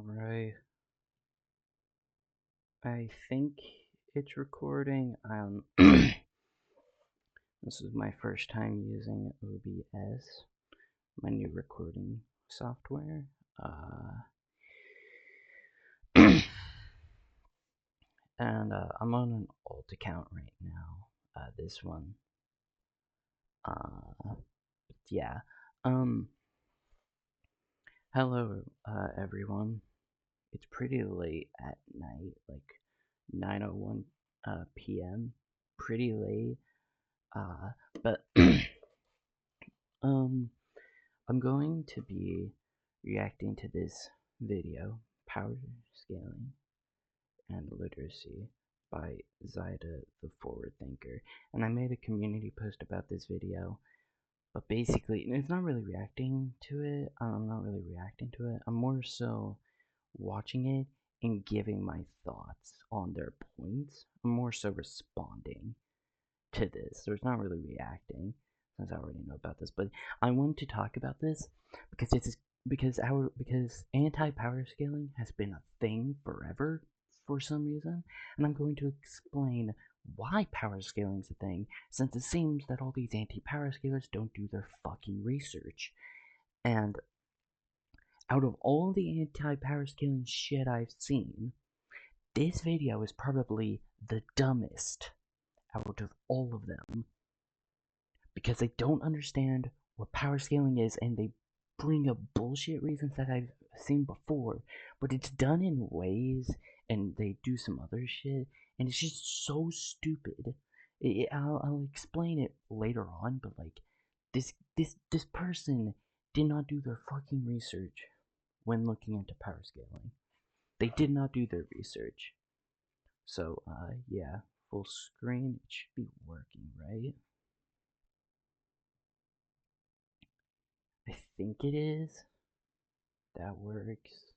Right. I think it's recording. This is my first time using OBS, my new recording software. And I'm on an alt account right now. This one. Yeah. Um. Hello, everyone. It's pretty late at night, like 9:01 p.m. Pretty late. But um, I'm going to be reacting to this video, Power Scaling and Literacy by Zayda the Forward Thinker. And I made a community post about this video, but basically, it's not really reacting to it. I'm not really reacting to it. I'm more so watching it and giving my thoughts on their points. I'm more so responding to this. So it's not really reacting, since I already know about this. But I want to talk about this because because anti-power scaling has been a thing forever for some reason, and I'm going to explain why power scaling is a thing, since it seems that all these anti-power scalers don't do their fucking research. And out of all the anti-power scaling shit I've seen, this video is probably the dumbest out of all of them, because they don't understand what power scaling is, and they bring up bullshit reasons that I've seen before, but it's done in ways, and they do some other shit, and it's just so stupid. I'll explain it later on, but like this person did not do their fucking research when looking into power scaling. They did not do their research. So yeah, full screen. It should be working, right? I think it is. That works.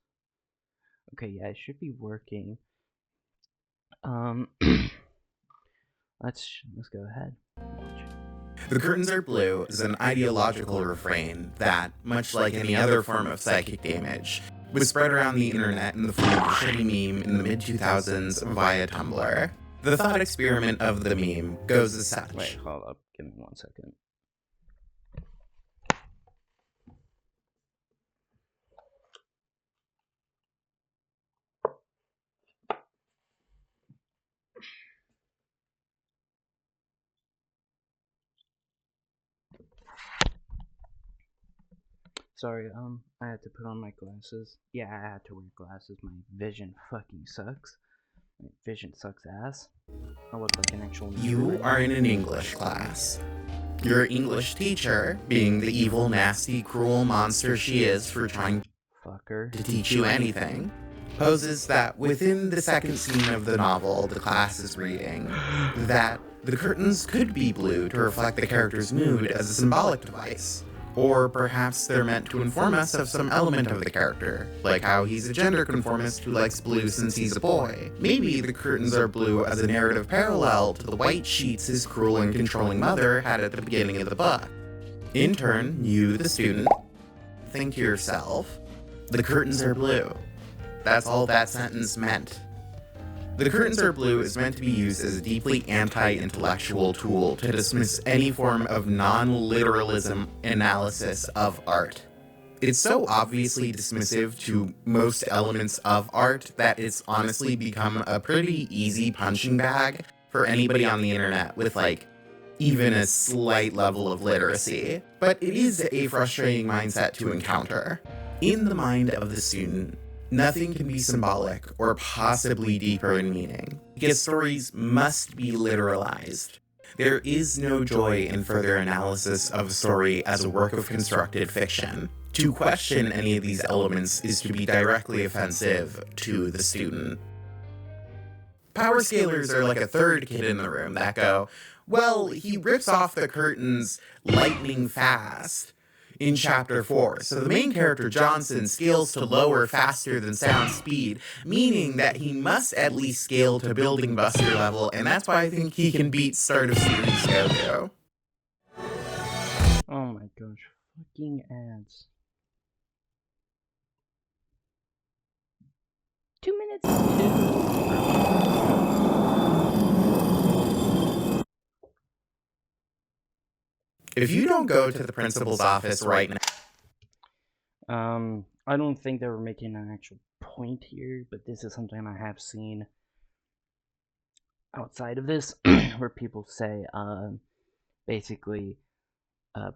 Okay, yeah, it should be working. let's go ahead. The curtains are blue is an ideological refrain that, much like any other form of psychic damage, was spread around the internet in the form of a shitty meme in the mid-2000s via Tumblr. The thought experiment of the meme goes as such. Wait, hold up. Give me 1 second. Sorry, I had to put on my glasses. Yeah, I had to wear glasses. My vision fucking sucks. My vision sucks ass. I look like an actual You are in an English class. Your English teacher, being the evil, nasty, cruel monster she is for trying to teach you anything, poses that within the second scene of the novel the class is reading, that the curtains could be blue to reflect the character's mood as a symbolic device. Or perhaps they're meant to inform us of some element of the character, like how he's a gender conformist who likes blue since he's a boy. Maybe the curtains are blue as a narrative parallel to the white sheets his cruel and controlling mother had at the beginning of the book. In turn, you, the student, think to yourself, the curtains are blue. That's all that sentence meant. The curtains are blue is meant to be used as a deeply anti-intellectual tool to dismiss any form of non-literalism analysis of art. It's so obviously dismissive to most elements of art that it's honestly become a pretty easy punching bag for anybody on the internet with, like, even a slight level of literacy. But it is a frustrating mindset to encounter. In the mind of the student, nothing can be symbolic or possibly deeper in meaning, because stories must be literalized. There is no joy in further analysis of a story as a work of constructed fiction. To question any of these elements is to be directly offensive to the student. Power scalers are like a third kid in the room that go, well, he rips off the curtains lightning fast in chapter 4. So the main character, Johnson, scales to lower faster than sound speed, meaning that he must at least scale to building buster level, and that's why I think he can beat start of series Go-Go. Oh my gosh, fucking ads. minutes too. If you don't go to the principal's office right now. I don't think they were making an actual point here, but this is something I have seen outside of this, where people say, basically,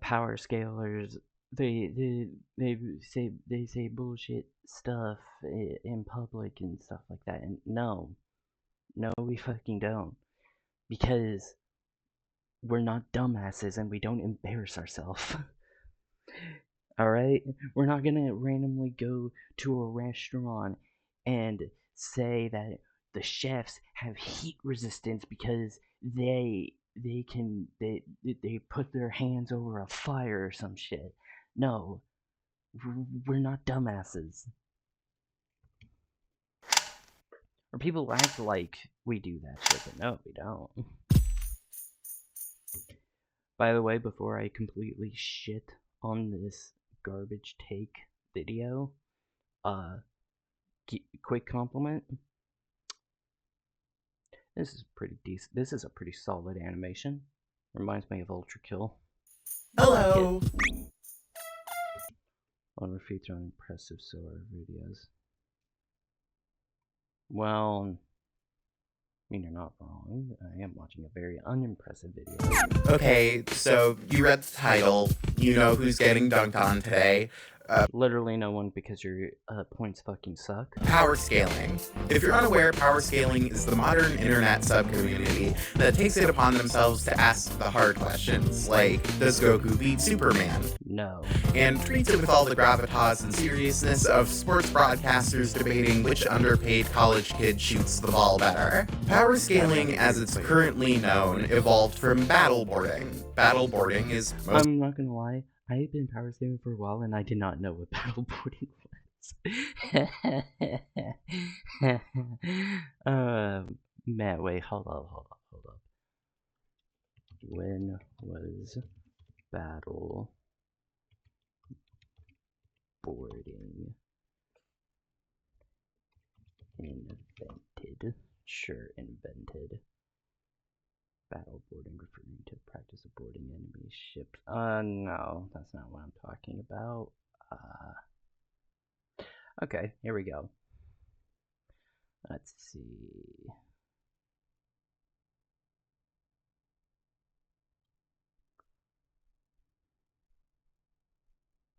power scalers, they say bullshit stuff in public and stuff like that. And no, we fucking don't, because we're not dumbasses and we don't embarrass ourselves. Alright? We're not gonna randomly go to a restaurant and say that the chefs have heat resistance because they put their hands over a fire or some shit. No, we're not dumbasses. Or people act like we do that shit, but no, we don't. By the way, before I completely shit on this garbage take video, quick compliment. This is pretty decent. This is a pretty solid animation. Reminds me of Ultra Kill. Hello. On her feet are impressive, so are videos. Well, I mean, you're not wrong. I am watching a very unimpressive video. Okay, so you read the title. You know who's getting dunked on today. Literally no one, because your points fucking suck. Power scaling. If you're unaware, power scaling is the modern internet subcommunity that takes it upon themselves to ask the hard questions, like, does Goku beat Superman? No. And treats it with all the gravitas and seriousness of sports broadcasters debating which underpaid college kid shoots the ball better. Power scaling, as it's currently known, evolved from battleboarding. Battleboarding is I'm not gonna lie, I've been power scaling for a while and I did not know what battleboarding was. Man, wait, hold up. When was battle boarding invented? Sure, invented. Battleboarding, referring to practice of boarding enemy ships. No, that's not what I'm talking about. Okay, here we go. Let's see.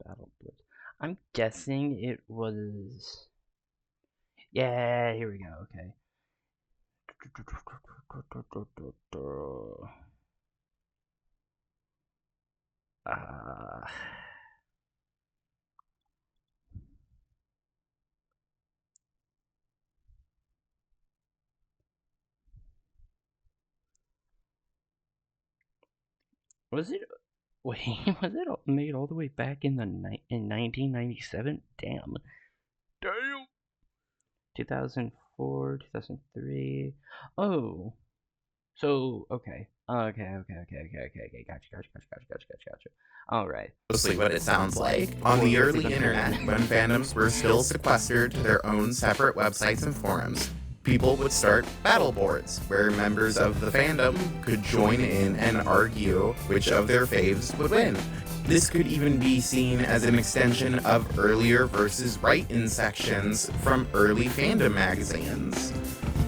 Battleboard. I'm guessing it was. Yeah, here we go. Okay. Was it? Wait, was it made all the way back in 1997? Damn. 2004, 2003. Oh. So, okay. Okay. Gotcha. Alright. Mostly what it sounds like. On the early internet, when fandoms were still sequestered to their own separate websites and forums, people would start battle boards, where members of the fandom could join in and argue which of their faves would win. This could even be seen as an extension of earlier versus write-in sections from early fandom magazines.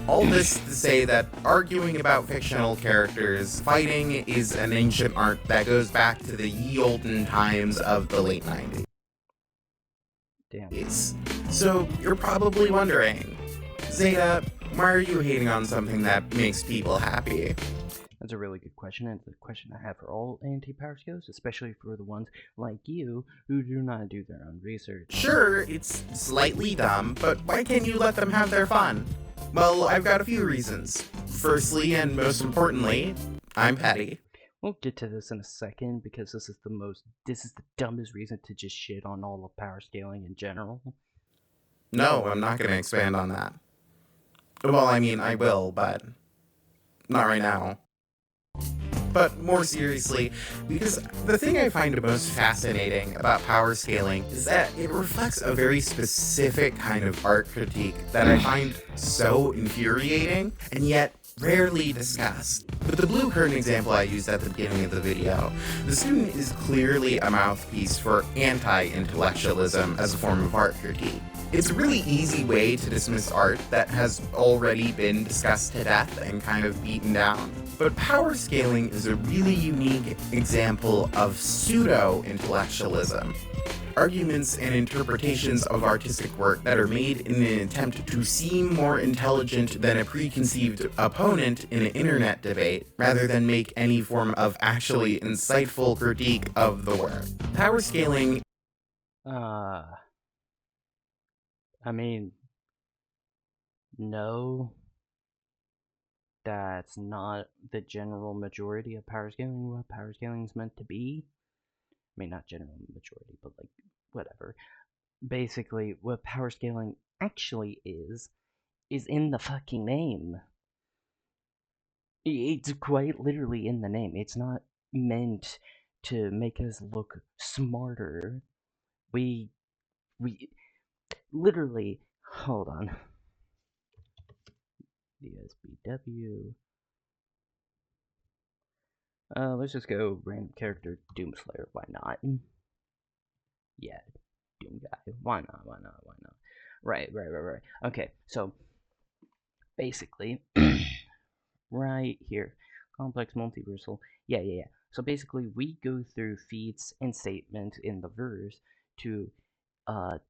All this to say that arguing about fictional characters fighting is an ancient art that goes back to the ye olden times of the late 90s. Damn. So you're probably wondering, Zayda, why are you hating on something that makes people happy? That's a really good question, and it's a question I have for all anti-power skills, especially for the ones like you who do not do their own research. Sure, it's slightly dumb, but why can't you let them have their fun? Well, I've got a few reasons. Firstly, and most importantly, I'm petty. We'll get to this in a second, because this is the dumbest reason to just shit on all of power scaling in general. No, I'm not going to expand on that. Well, I mean, I will, but not right now. But more seriously, because the thing I find most fascinating about power scaling is that it reflects a very specific kind of art critique that I find so infuriating and yet rarely discussed. With the blue curtain example I used at the beginning of the video, the student is clearly a mouthpiece for anti-intellectualism as a form of art critique. It's a really easy way to dismiss art that has already been discussed to death and kind of beaten down. But power scaling is a really unique example of pseudo-intellectualism. Arguments and interpretations of artistic work that are made in an attempt to seem more intelligent than a preconceived opponent in an internet debate, rather than make any form of actually insightful critique of the work. Power scaling. I mean, no, that's not the general majority of power scaling. What power scaling is meant to be. I mean, not general majority, but like, whatever. Basically, what power scaling actually is in the fucking name. It's quite literally in the name. It's not meant to make us look smarter. We, we, literally, hold on. DSBW. Let's just go random character Doomslayer. Why not? Yeah, Doom guy. Why not? Why not? Why not? Right. Okay, so basically, right here, complex multiversal. Yeah. So basically, we go through feats and statements in the verse to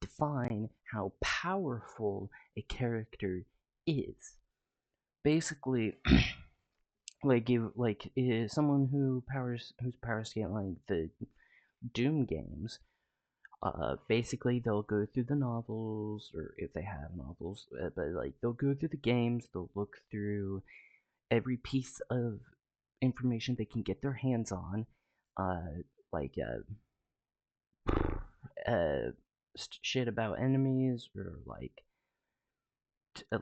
define how powerful a character is. Basically, like give like is someone who's power scaling the Doom games. Basically they'll go through the novels, or if they have novels, but like they'll go through the games. They'll look through every piece of information they can get their hands on, like uh, shit about enemies, or like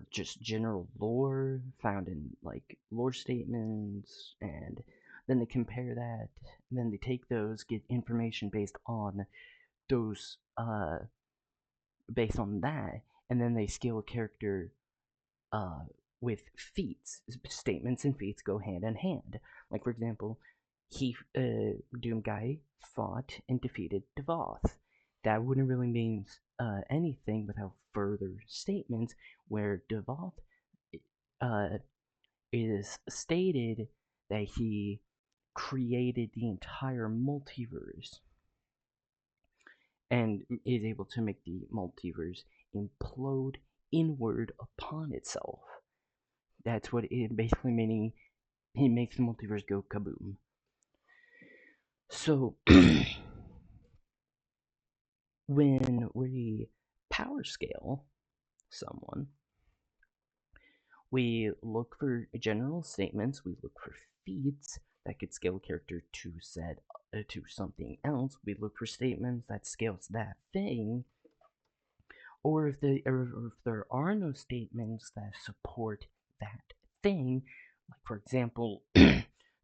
just general lore found in like lore statements, and then they compare that, and then they take those, get information those based on that, and then they scale a character uh with feats. Statements and feats go hand in hand. Like for example, Doom guy fought and defeated Devoth. That wouldn't really mean anything without further statements where Devoth uh, is stated that he created the entire multiverse and is able to make the multiverse implode inward upon itself. That's what it basically meaning. He makes the multiverse go kaboom. So when we power scale someone, we look for general statements, we look for feats that could scale a character to something else. We look for statements that scales that thing, or if there are no statements that support that thing, like for example,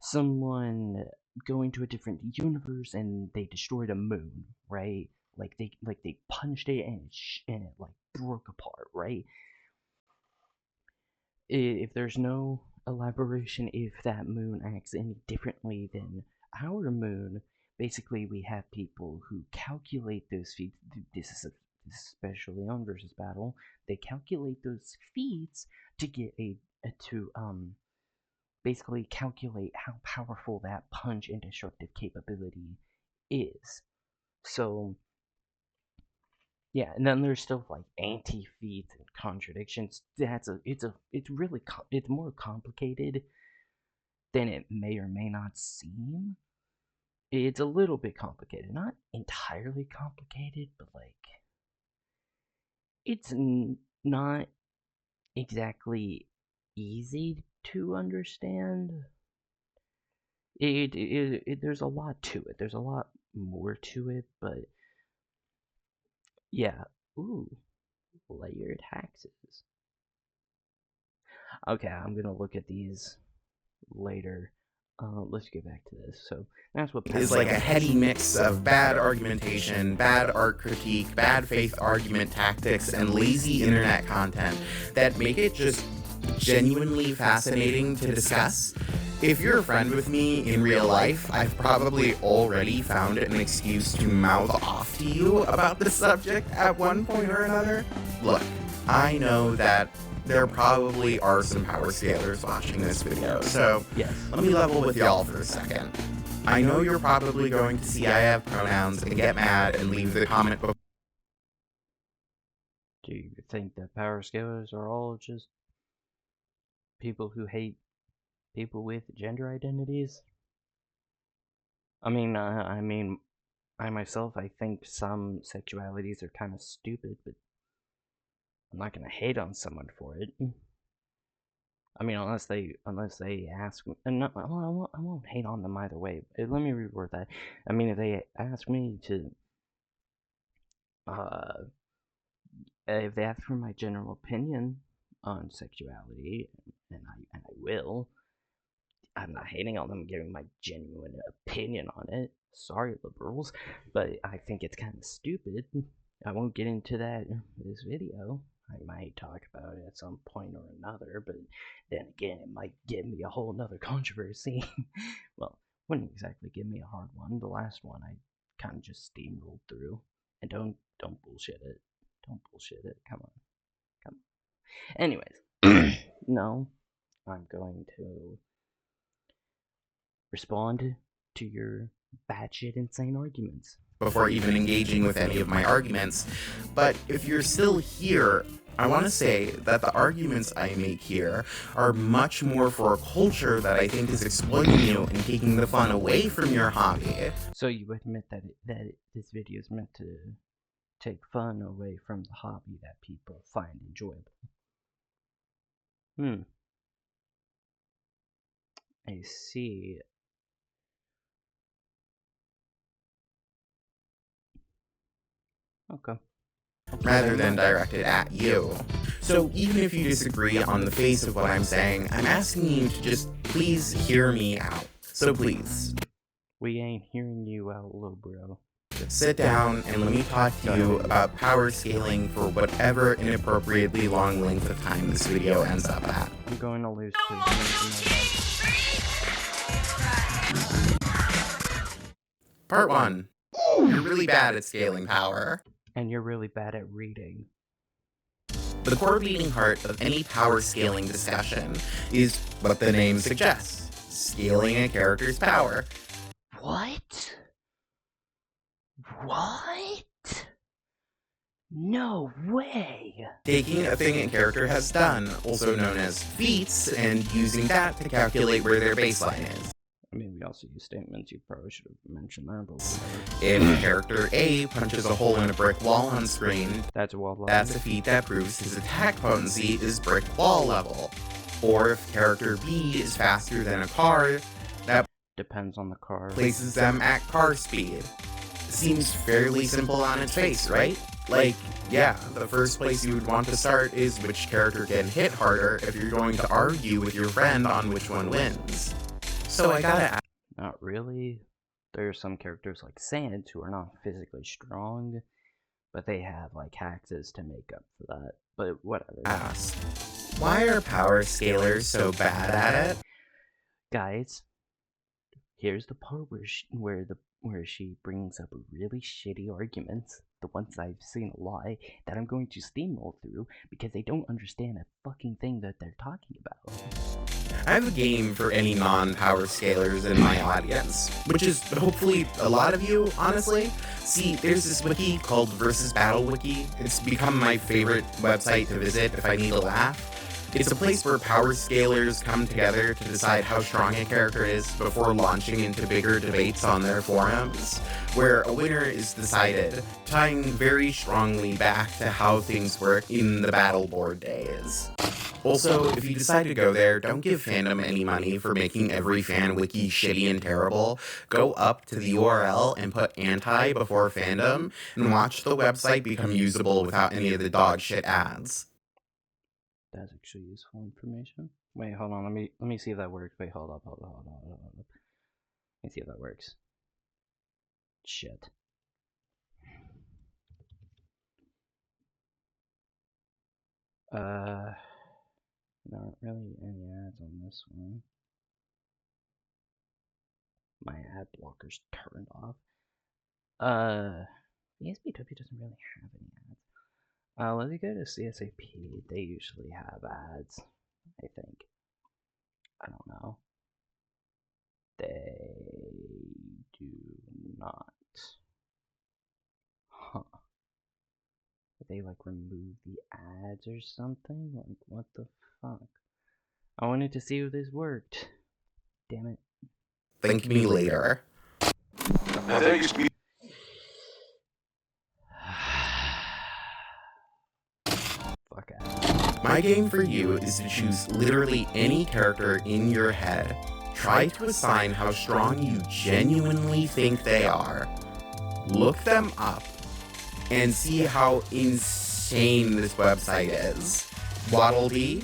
someone going to a different universe and they destroyed a moon, right? Like they punched it and it like broke apart, right? If there's no elaboration, if that moon acts any differently than our moon, basically we have people who calculate those feats. Especially on versus battle, they calculate those feats to get to basically calculate how powerful that punch and destructive capability is. So yeah, and then there's still like anti feats and contradictions. It's more complicated than it may or may not seem. It's a little bit complicated, not entirely complicated, but like it's not exactly easy to understand. There's a lot to it. There's a lot more to it, but yeah. Ooh, layered taxes. Okay, I'm gonna look at these later. let's get back to this. So that's what is like a heady mix of bad argumentation, bad art critique, bad faith argument tactics, and lazy internet content that make it just genuinely fascinating to discuss. If you're a friend with me in real life, I've probably already found an excuse to mouth off to you about this subject at one point or another. Look, I know that there probably are some power scalers watching this video, so yes. Let me level with y'all for a second. I know you're probably going to see I have pronouns and get mad and leave the comment before. Do you think that power scalers are all just people who hate people with gender identities? I mean, I myself, I think some sexualities are kind of stupid, but I'm not gonna hate on someone for it. I mean, unless they ask me, and no, I won't hate on them either way. Let me reword that. I mean, if they ask me to, if they ask for my general opinion on sexuality, and I will, I'm not hating on them, giving my genuine opinion on it. Sorry, liberals, but I think it's kind of stupid. I won't get into that in this video. I might talk about it at some point or another, but then again, it might give me a whole nother controversy. Well, wouldn't exactly give me a hard one. The last one I kind of just steamrolled through. And don't bullshit it. Don't bullshit it. Come on. Come on. Anyways, no, I'm going to respond to your batshit insane arguments before even engaging with any of my arguments. But if you're still here, I want to say that the arguments I make here are much more for a culture that I think is exploiting you and taking the fun away from your hobby. So you admit that this video is meant to take fun away from the hobby that people find enjoyable. I see. Okay. Rather than directed at you. So even if you disagree on the face of what I'm saying, I'm asking you to just please hear me out. So please. We ain't hearing you out, little bro. Sit down and let me talk to you about power scaling for whatever inappropriately long length of time this video ends up at. I'm going to lose Part 1. You're really bad at scaling power. And you're really bad at reading. The core beating heart of any power scaling discussion is what the name suggests, scaling a character's power. What? What? No way! Taking a thing a character has done, also known as feats, and using that to calculate where their baseline is. I mean, we also use statements. You probably should have mentioned that, but if character A punches a hole in a brick wall on screen, that's a wall level. That's a feat that proves his attack potency is brick wall level. Or if character B is faster than a car, that depends on the car. Places them at car speed. Seems fairly simple on its face, right? Like, yeah, the first place you would want to start is which character can hit harder if you're going to argue with your friend on which one wins. So I gotta ask. Not really. There are some characters like Sans who are not physically strong, but they have like hexes to make up for that. But whatever. Ask. Why are power scalers so bad at it? Guys, here's the part where she brings up really shitty arguments, the ones I've seen a lot, that I'm going to steamroll through because they don't understand a fucking thing that they're talking about. I have a game for any non-power scalers in my audience, which is hopefully a lot of you, honestly. See, there's this wiki called Versus Battle Wiki. It's become my favorite website to visit if I need a laugh. It's a place where power scalers come together to decide how strong a character is before launching into bigger debates on their forums, where a winner is decided, tying very strongly back to how things work in the battle board days. Also, if you decide to go there, don't give fandom any money for making every fan wiki shitty and terrible. Go up to the URL and put anti before fandom, and watch the website become usable without any of the dog shit ads. That's actually useful information. Wait, hold on. Let me see if that works. Wait, hold up. Let me see if that works. Shit. There aren't really any ads on this one. My ad blocker's turned off. The SBW doesn't really have any ads. Let me go to CSAP. They usually have ads, I think. I don't know. They do not. Huh. Did they like remove the ads or something? Like, what the fuck? I wanted to see if this worked. Damn it. Thank me later. Fuck ads. My game for you is to choose literally any character in your head. Try to assign how strong you genuinely think they are. Look them up and see how insane this website is. Waddle Dee?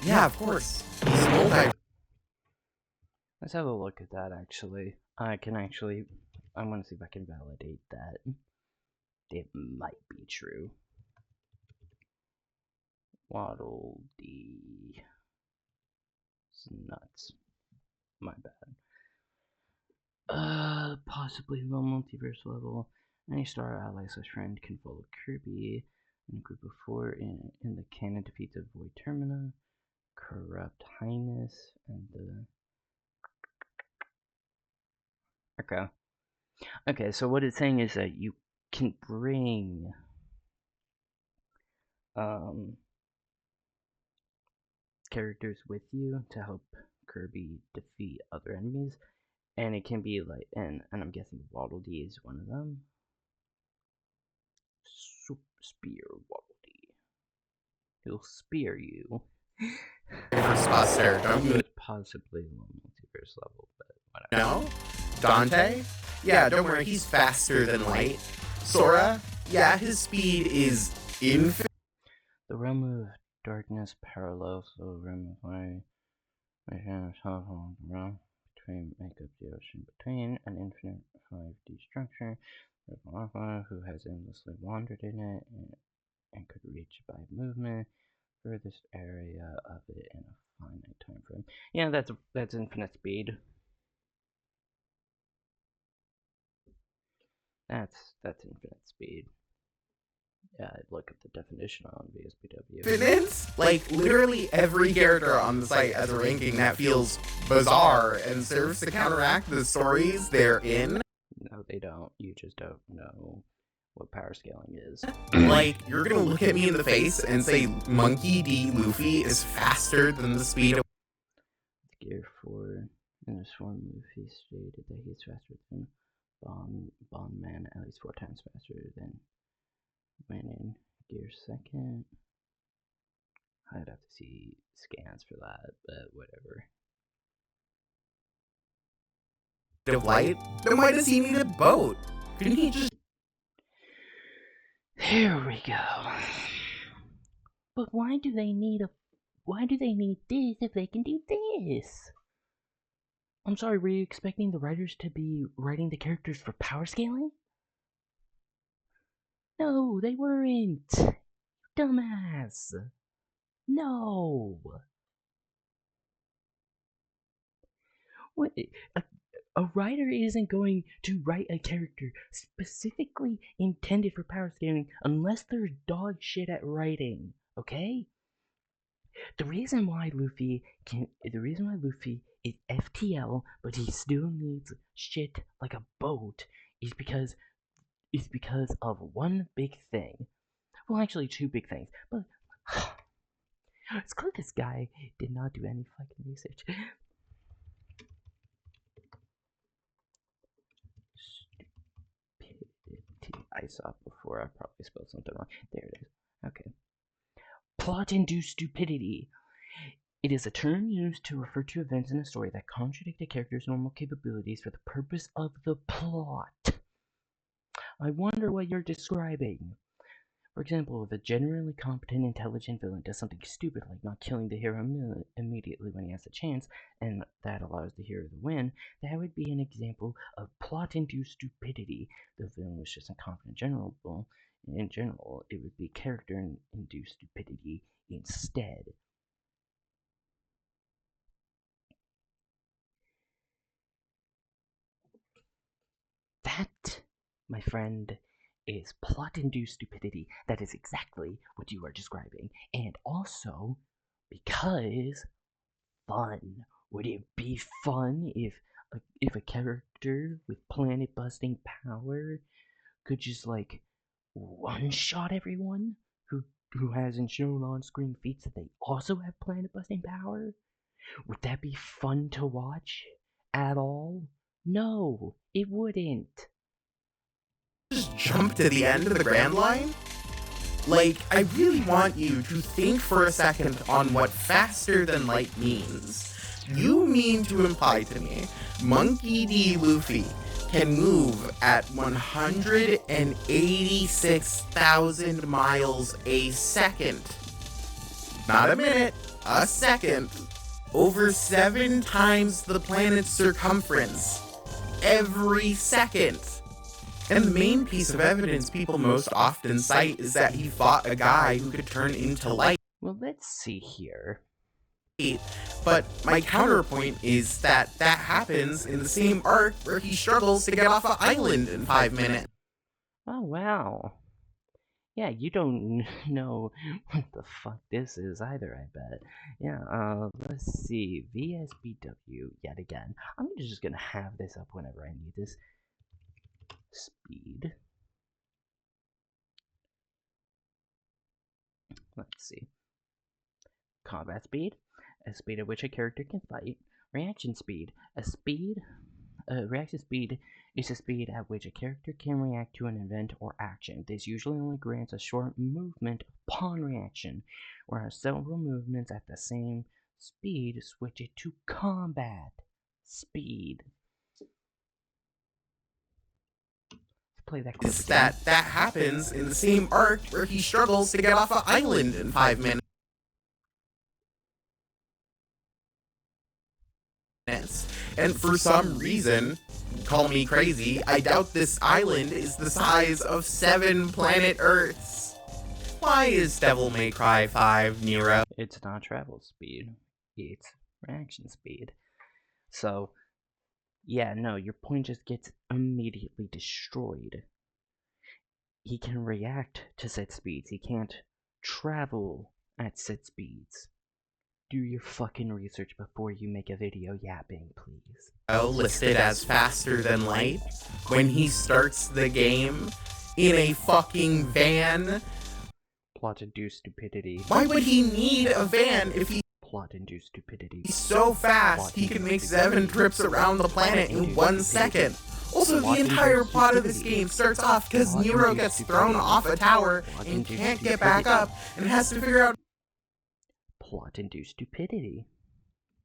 Yeah, of course. He's multi. Let's have a look at that actually. I'm gonna see if I can validate that. It might be true. Waddle Dee. It's nuts. My bad. Possibly low multiverse level. Any star ally / friend can follow Kirby in a group of 4 in the canon defeats of Void Termina, Corrupt Highness, and the. Okay, so what it's saying is that you can bring characters with you to help Kirby defeat other enemies, and it can be like, and I'm guessing Waddle Dee is one of them. Spear Waddle Dee. He'll spear you. Buster, don't you? Possibly low multiverse level, but whatever. No? Dante? Yeah, don't worry, he's faster than light. Sora? Yeah, his speed is infinite. The realm of darkness parallels the realm of light. Between make up the ocean between an infinite 5D structure. Who has endlessly wandered in it and could reach by movement furthest area of it in a finite time frame. Yeah, that's infinite speed. That's infinite speed. Yeah, I'd look at the definition on VSPW. Infinite? Like, literally every character on the site has a ranking that feels bizarre and serves to counteract the stories they're in. No, they don't. You just don't know what power scaling is. Like, you're gonna look at me in the face and say Monkey D. Luffy is faster than the speed of Gear 4. In this form, Luffy stated that he's faster than Bondman, at least 4 times faster than when in Gear 2nd. I'd have to see scans for that, but whatever. of light? Then why does he need a boat? Couldn't he just... Here we go. But why do they need this if they can do this? I'm sorry, were you expecting the writers to be writing the characters for power scaling? No, they weren't. Dumbass. No. What? A writer isn't going to write a character specifically intended for power scaling unless they're dog shit at writing, okay? The reason why Luffy is FTL, but he still needs shit like a boat, is because of one big thing. Well, actually, 2 big things, but it's clear this guy did not do any fucking research. I saw it before. I probably spelled something wrong. There it is. Okay. Plot-induced stupidity. It is a term used to refer to events in a story that contradict a character's normal capabilities for the purpose of the plot. I wonder what you're describing. For example, if a generally competent, intelligent villain does something stupid like not killing the hero immediately when he has a chance, and that allows the hero to win, that would be an example of plot-induced stupidity. The villain was just incompetent in general, it would be character-induced stupidity instead. That, my friend, is plot-induced stupidity. That is exactly what you are describing. And also, because fun. Would it be fun if a character with planet-busting power could just like one-shot everyone who hasn't shown on-screen feats that they also have planet-busting power? Would that be fun to watch at all? No, it wouldn't. Just jump to the end of the Grand Line? Like, I really want you to think for a second on what faster than light means. You mean to imply to me Monkey D. Luffy can move at 186,000 miles a second. Not a minute, a second. Over 7 times the planet's circumference. Every second. And the main piece of evidence people most often cite is that he fought a guy who could turn into light. Well, let's see here. But my counterpoint is that happens in the same arc where he struggles to get off an island in 5 minutes. Oh, wow. Yeah, you don't know what the fuck this is either, I bet. Yeah, let's see. VSBW, yet again. I'm just gonna have this up whenever I need this. Speed. Let's see. Combat speed. A speed at which a character can fight. Reaction speed. Reaction speed is the speed at which a character can react to an event or action. This usually only grants a short movement upon reaction, whereas several movements at the same speed switch it to combat speed. Let's play that clip again. That happens in the same arc where he struggles to get off an island in 5 minutes. And for some reason, call me crazy, I doubt this island is the size of 7 planet Earths. Why is Devil May Cry 5 Nero? It's not travel speed, it's reaction speed. So, yeah, no, your point just gets immediately destroyed. He can react to set speeds, he can't travel at set speeds. Do your fucking research before you make a video yapping, please. Listed as faster than light when he starts the game in a fucking van. Plot-induced stupidity. Why would he need a van if Plot-induced stupidity. He's so fast he can make 7 trips around the planet in 1 second. Also, the entire plot of this game starts off because Nero gets thrown off a tower and can't get back up and has to figure out Plot-induced stupidity.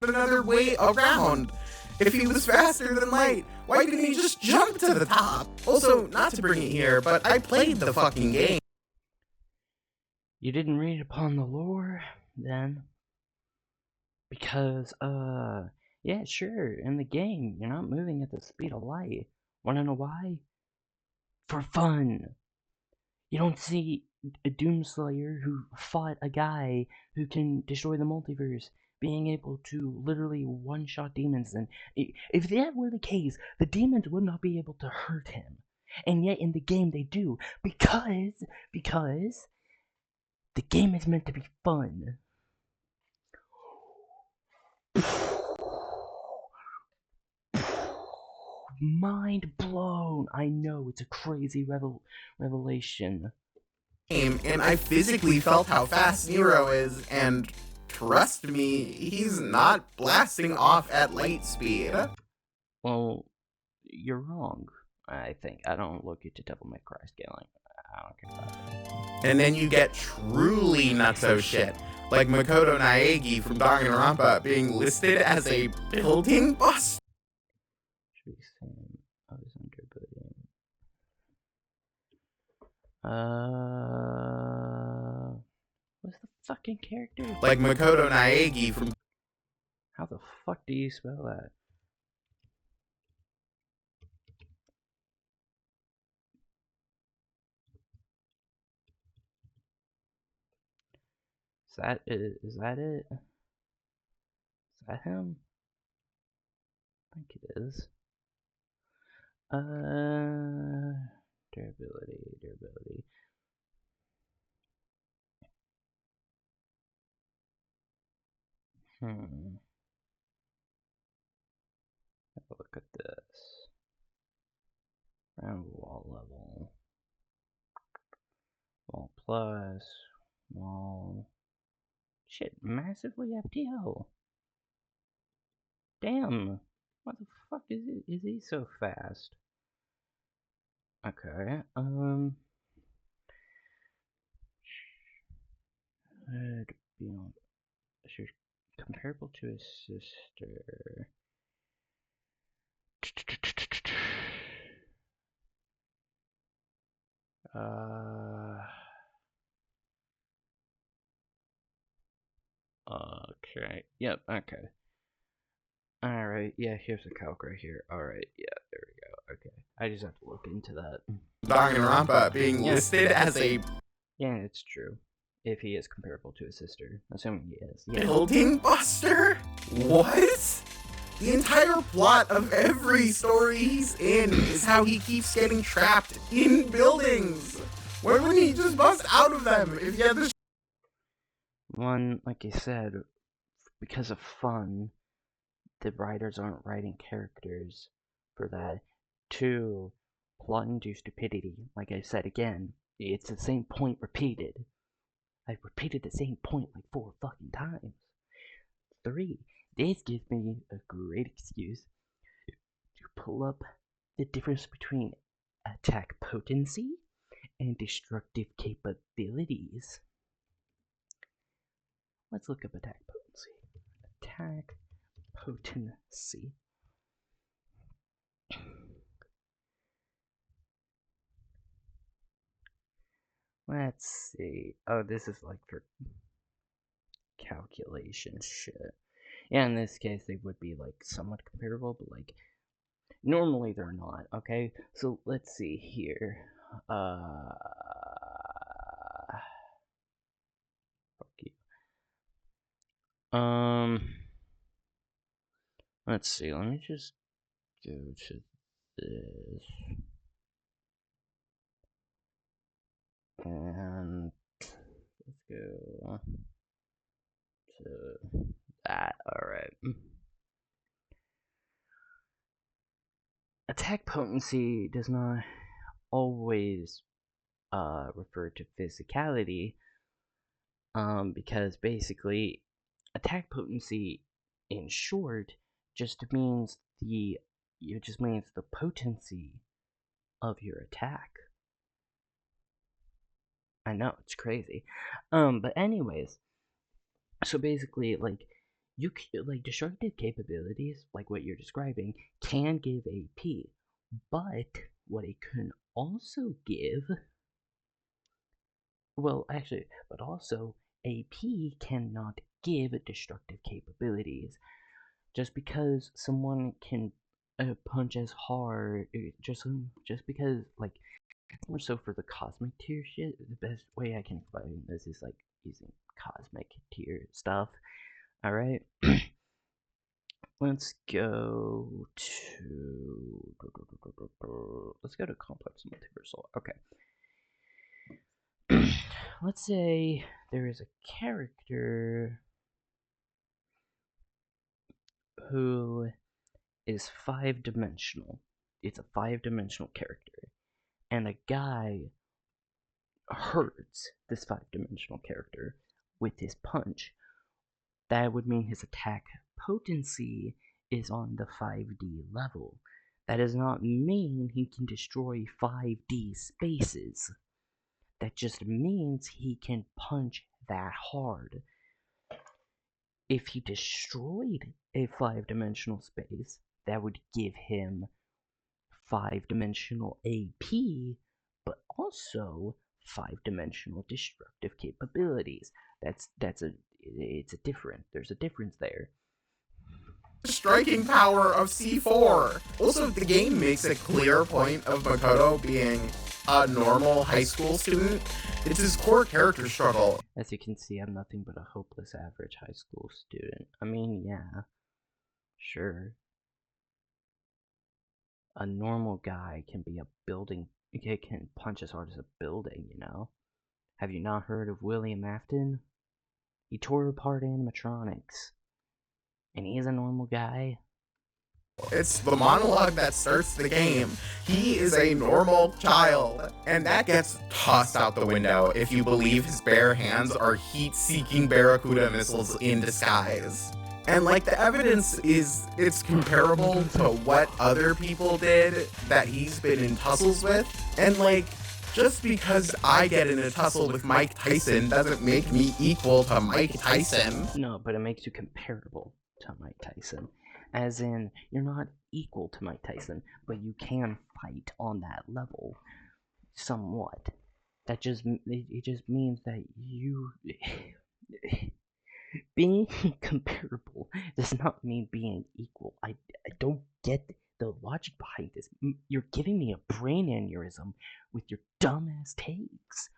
Another way around. If he was faster than light, why didn't he just jump to the top? Also, not to bring it here, but I played the fucking game. You didn't read upon the lore, then? Because, yeah, sure, in the game, you're not moving at the speed of light. Wanna know why? For fun. You don't see a Doomslayer who fought a guy who can destroy the multiverse being able to literally one-shot demons, and if that were the case, the demons would not be able to hurt him. And yet in the game they do, because the game is meant to be fun. Mind blown. I know, it's a crazy revelation. And I physically felt how fast Nero is, and trust me, he's not blasting off at light speed. Well, you're wrong, I think. I don't look into Devil May Cry scaling. I don't care about that. And then you get truly nutso shit, like Makoto Naegi from Danganronpa being listed as a building boss. I was under What's the fucking character? Like Makoto Naegi from... How the fuck do you spell that? Is that it? Is that it? Is that him? I think it is. Durability. Have a look at this. Round wall level. Wall plus. Wall. Shit, massively FTL. Damn. What the fuck is it? Is he so fast? Okay, beyond. She's comparable to his sister. Okay. Yep, okay. Alright, yeah, here's the calc right here. Alright, yeah, there we go. Okay. I just have to look into that. Danganronpa being listed as a... Yeah, it's true. If he is comparable to his sister. Assuming he is. Yeah. Building Buster? What? The entire plot of every story he's in is how he keeps getting trapped in buildings. Why wouldn't he just bust out of them if he had this? One, like I said, because of fun, the writers aren't writing characters for that. Two, plot-induced stupidity. Like I said again, it's the same point repeated. I've repeated the same point like 4 fucking times. 3, this gives me a great excuse to pull up the difference between attack potency and destructive capabilities. Let's look up attack potency. Attack potency. Let's see. Oh, this is like for calculation shit. Yeah, in this case, they would be like somewhat comparable, but like normally they're not. Okay, so let's see here. Fuck you. Let's see. Let me just go to this. And let's go to that. Alright. Attack potency does not always refer to physicality, because basically attack potency, in short, just means the potency of your attack. I know, it's crazy. But anyways, so basically, like, destructive capabilities, like what you're describing, can give AP, but what it can also give, well, actually, but also AP cannot give destructive capabilities. Just because someone can punch as hard, just because, like, more so for the cosmic tier shit, the best way I can explain this is like using cosmic tier stuff. Alright? Let's go to complex multiversal. Okay. Let's say there is a character who is 5-dimensional. It's a 5-dimensional character. And a guy hurts this 5-dimensional character with his punch. That would mean his attack potency is on the 5D level. That does not mean he can destroy 5D spaces. That just means he can punch that hard. If he destroyed a 5-dimensional space, that would give him 5-dimensional AP, but also 5-dimensional destructive capabilities. There's a difference there. Striking power of C4. Also, the game makes a clear point of Makoto being a normal high school student. It's his core character struggle. As you can see, I'm nothing but a hopeless average high school student. I mean, yeah, sure. A normal guy can be a building, can punch as hard as a building, you know? Have you not heard of William Afton? He tore apart animatronics. And he is a normal guy. It's the monologue that starts the game. He is a normal child. And that gets tossed out the window if you believe his bare hands are heat-seeking Barracuda missiles in disguise. And like the evidence is, it's comparable to what other people did that he's been in tussles with. And like, just because I get in a tussle with Mike Tyson doesn't make me equal to Mike Tyson. No, but it makes you comparable to Mike Tyson. As in, you're not equal to Mike Tyson, but you can fight on that level. Somewhat. It just means that you... being comparable does not mean being equal. I don't get the logic behind this. You're giving me a brain aneurysm with your dumbass takes.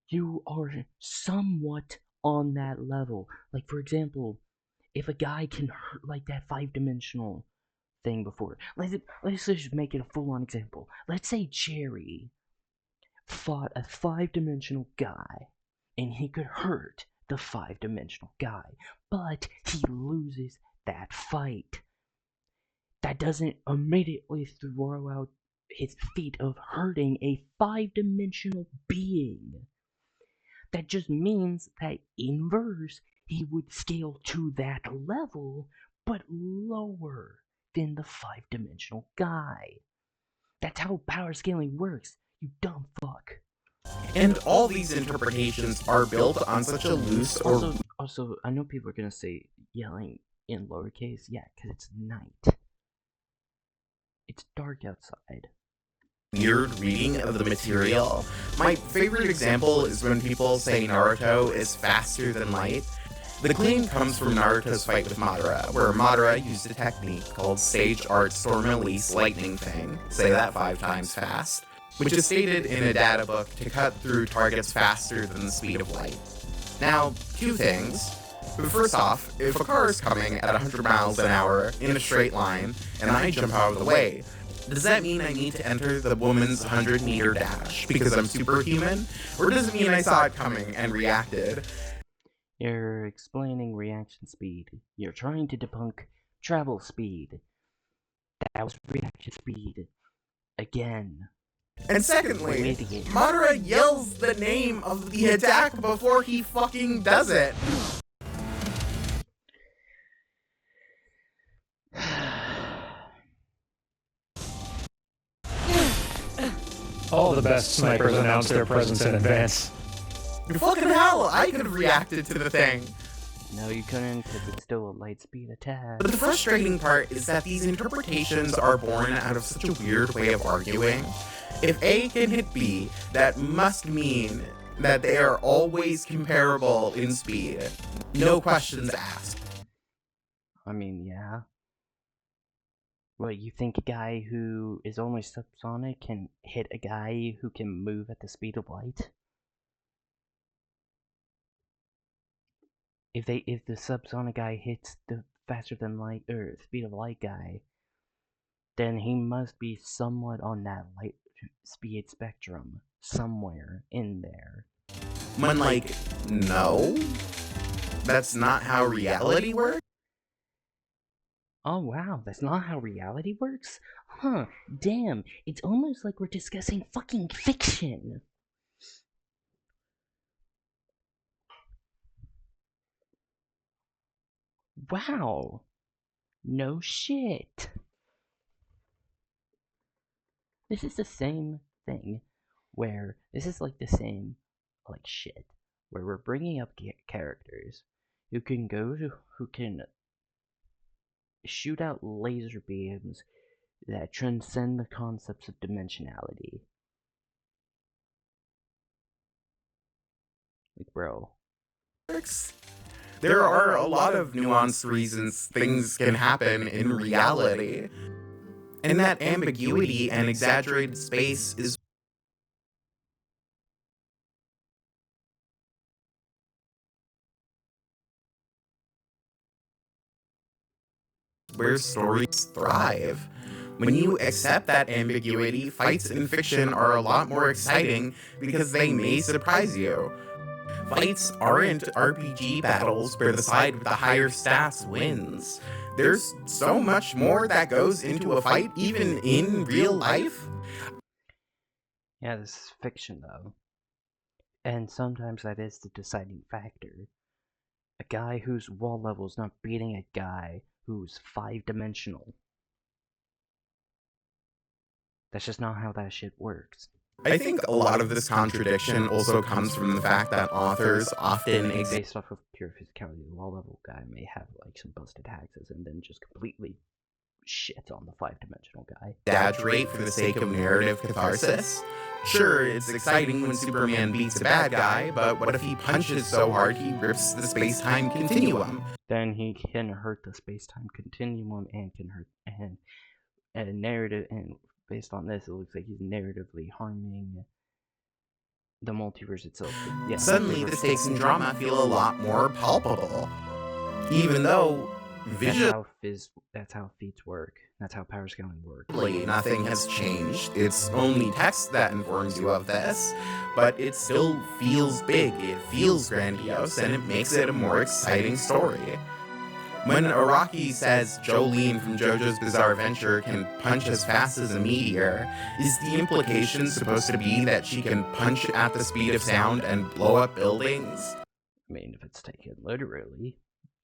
You are somewhat on that level. Like, for example, if a guy can hurt like that 5-dimensional thing before, let's just make it a full-on example. Let's say Jerry fought a 5-dimensional guy, and he could hurt the 5-dimensional guy, but he loses that fight. That doesn't immediately throw out his feat of hurting a 5-dimensional being. That just means that in verse, he would scale to that level, but lower than the 5-dimensional guy. That's how power scaling works, you dumb fuck. And all these interpretations are built on such a loose or... Also, I know people are gonna say yelling in lowercase, yeah, because it's night. It's dark outside. Weird reading of the material. My favorite example is when people say Naruto is faster than light. The claim comes from Naruto's fight with Madara, where Madara used a technique called Sage Art Storm Release Lightning Thing, say that 5 times fast, which is stated in a data book to cut through targets faster than the speed of light. Now, 2 things. First off, if a car is coming at 100 miles an hour in a straight line, and I jump out of the way, does that mean I need to enter the woman's 100-meter dash because I'm superhuman? Or does it mean I saw it coming and reacted? You're explaining reaction speed. You're trying to debunk travel speed. That was reaction speed. Again. And secondly, Madara yells the name of the attack before he fucking does it. All the best snipers announce their presence in advance. Fucking hell, I could have reacted to the thing. No, you couldn't, because it's still a light speed attack. But the frustrating part is that these interpretations are born out of such a weird way of arguing. If A can hit B, that must mean that they are always comparable in speed. No questions asked. I mean, yeah. What, you think a guy who is only subsonic can hit a guy who can move at the speed of light? If the subsonic guy hits the faster than light or speed of light guy, then he must be somewhat on that light speed spectrum somewhere in there. When like, no, that's not how reality works. Oh wow, that's not how reality works? Huh, damn, it's almost like we're discussing fucking fiction. Wow. No shit. This is the same thing where this is like the same like shit where we're bringing up characters who can shoot out laser beams that transcend the concepts of dimensionality. Like, bro. There are a lot of nuanced reasons things can happen in reality. And that ambiguity and exaggerated space is where stories thrive. When you accept that ambiguity, fights in fiction are a lot more exciting because they may surprise you. Fights aren't RPG battles where the side with the higher stats wins. There's so much more that goes into a fight, even in real life. Yeah, this is fiction, though. And sometimes that is the deciding factor. A guy whose wall level is not beating a guy who's 5-dimensional. That's just not how that shit works. I think a lot of this contradiction also comes from the fact that authors often based off of pure physicality, the wall level guy may have like some busted hexes and then just completely shit on the 5-dimensional guy. Exaggerate for the sake of narrative catharsis. Sure, it's exciting when Superman beats a bad guy, but what if he punches so hard he rips the space-time continuum? Then he can hurt the space-time continuum and can hurt and narrative, and based on this, it looks like he's narratively harming the multiverse itself. Yeah, suddenly the stakes in drama feel a lot more palpable. Even though that's how feats work. That's how power scaling works. Nothing has changed. It's only text that informs you of this, but it still feels big, it feels grandiose, and it makes it a more exciting story. When Araki says Jolene from JoJo's Bizarre Adventure can punch as fast as a meteor, is the implication supposed to be that she can punch at the speed of sound and blow up buildings? I mean, if it's taken literally,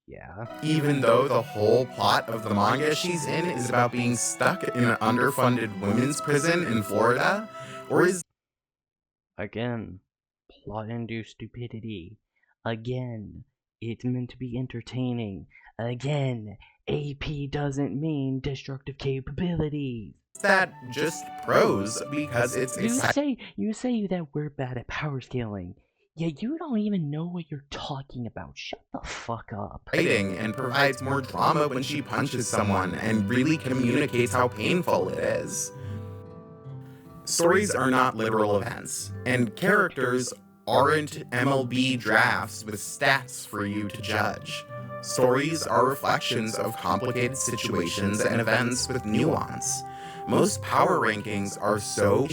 yeah. Even though the whole plot of the manga she's in is about being stuck in an underfunded women's prison in Florida? Or is... Again, plot-induced stupidity. Again, it's meant to be entertaining. Again, AP doesn't mean destructive capabilities. That just prose because it's exciting. You say that we're bad at power scaling. Yeah, you don't even know what you're talking about. Shut the fuck up. And provides more drama when she punches someone and really communicates how painful it is. Stories are not literal events, and characters aren't MLB drafts with stats for you to judge. Stories are reflections of complicated situations and events with nuance. Most power rankings are so...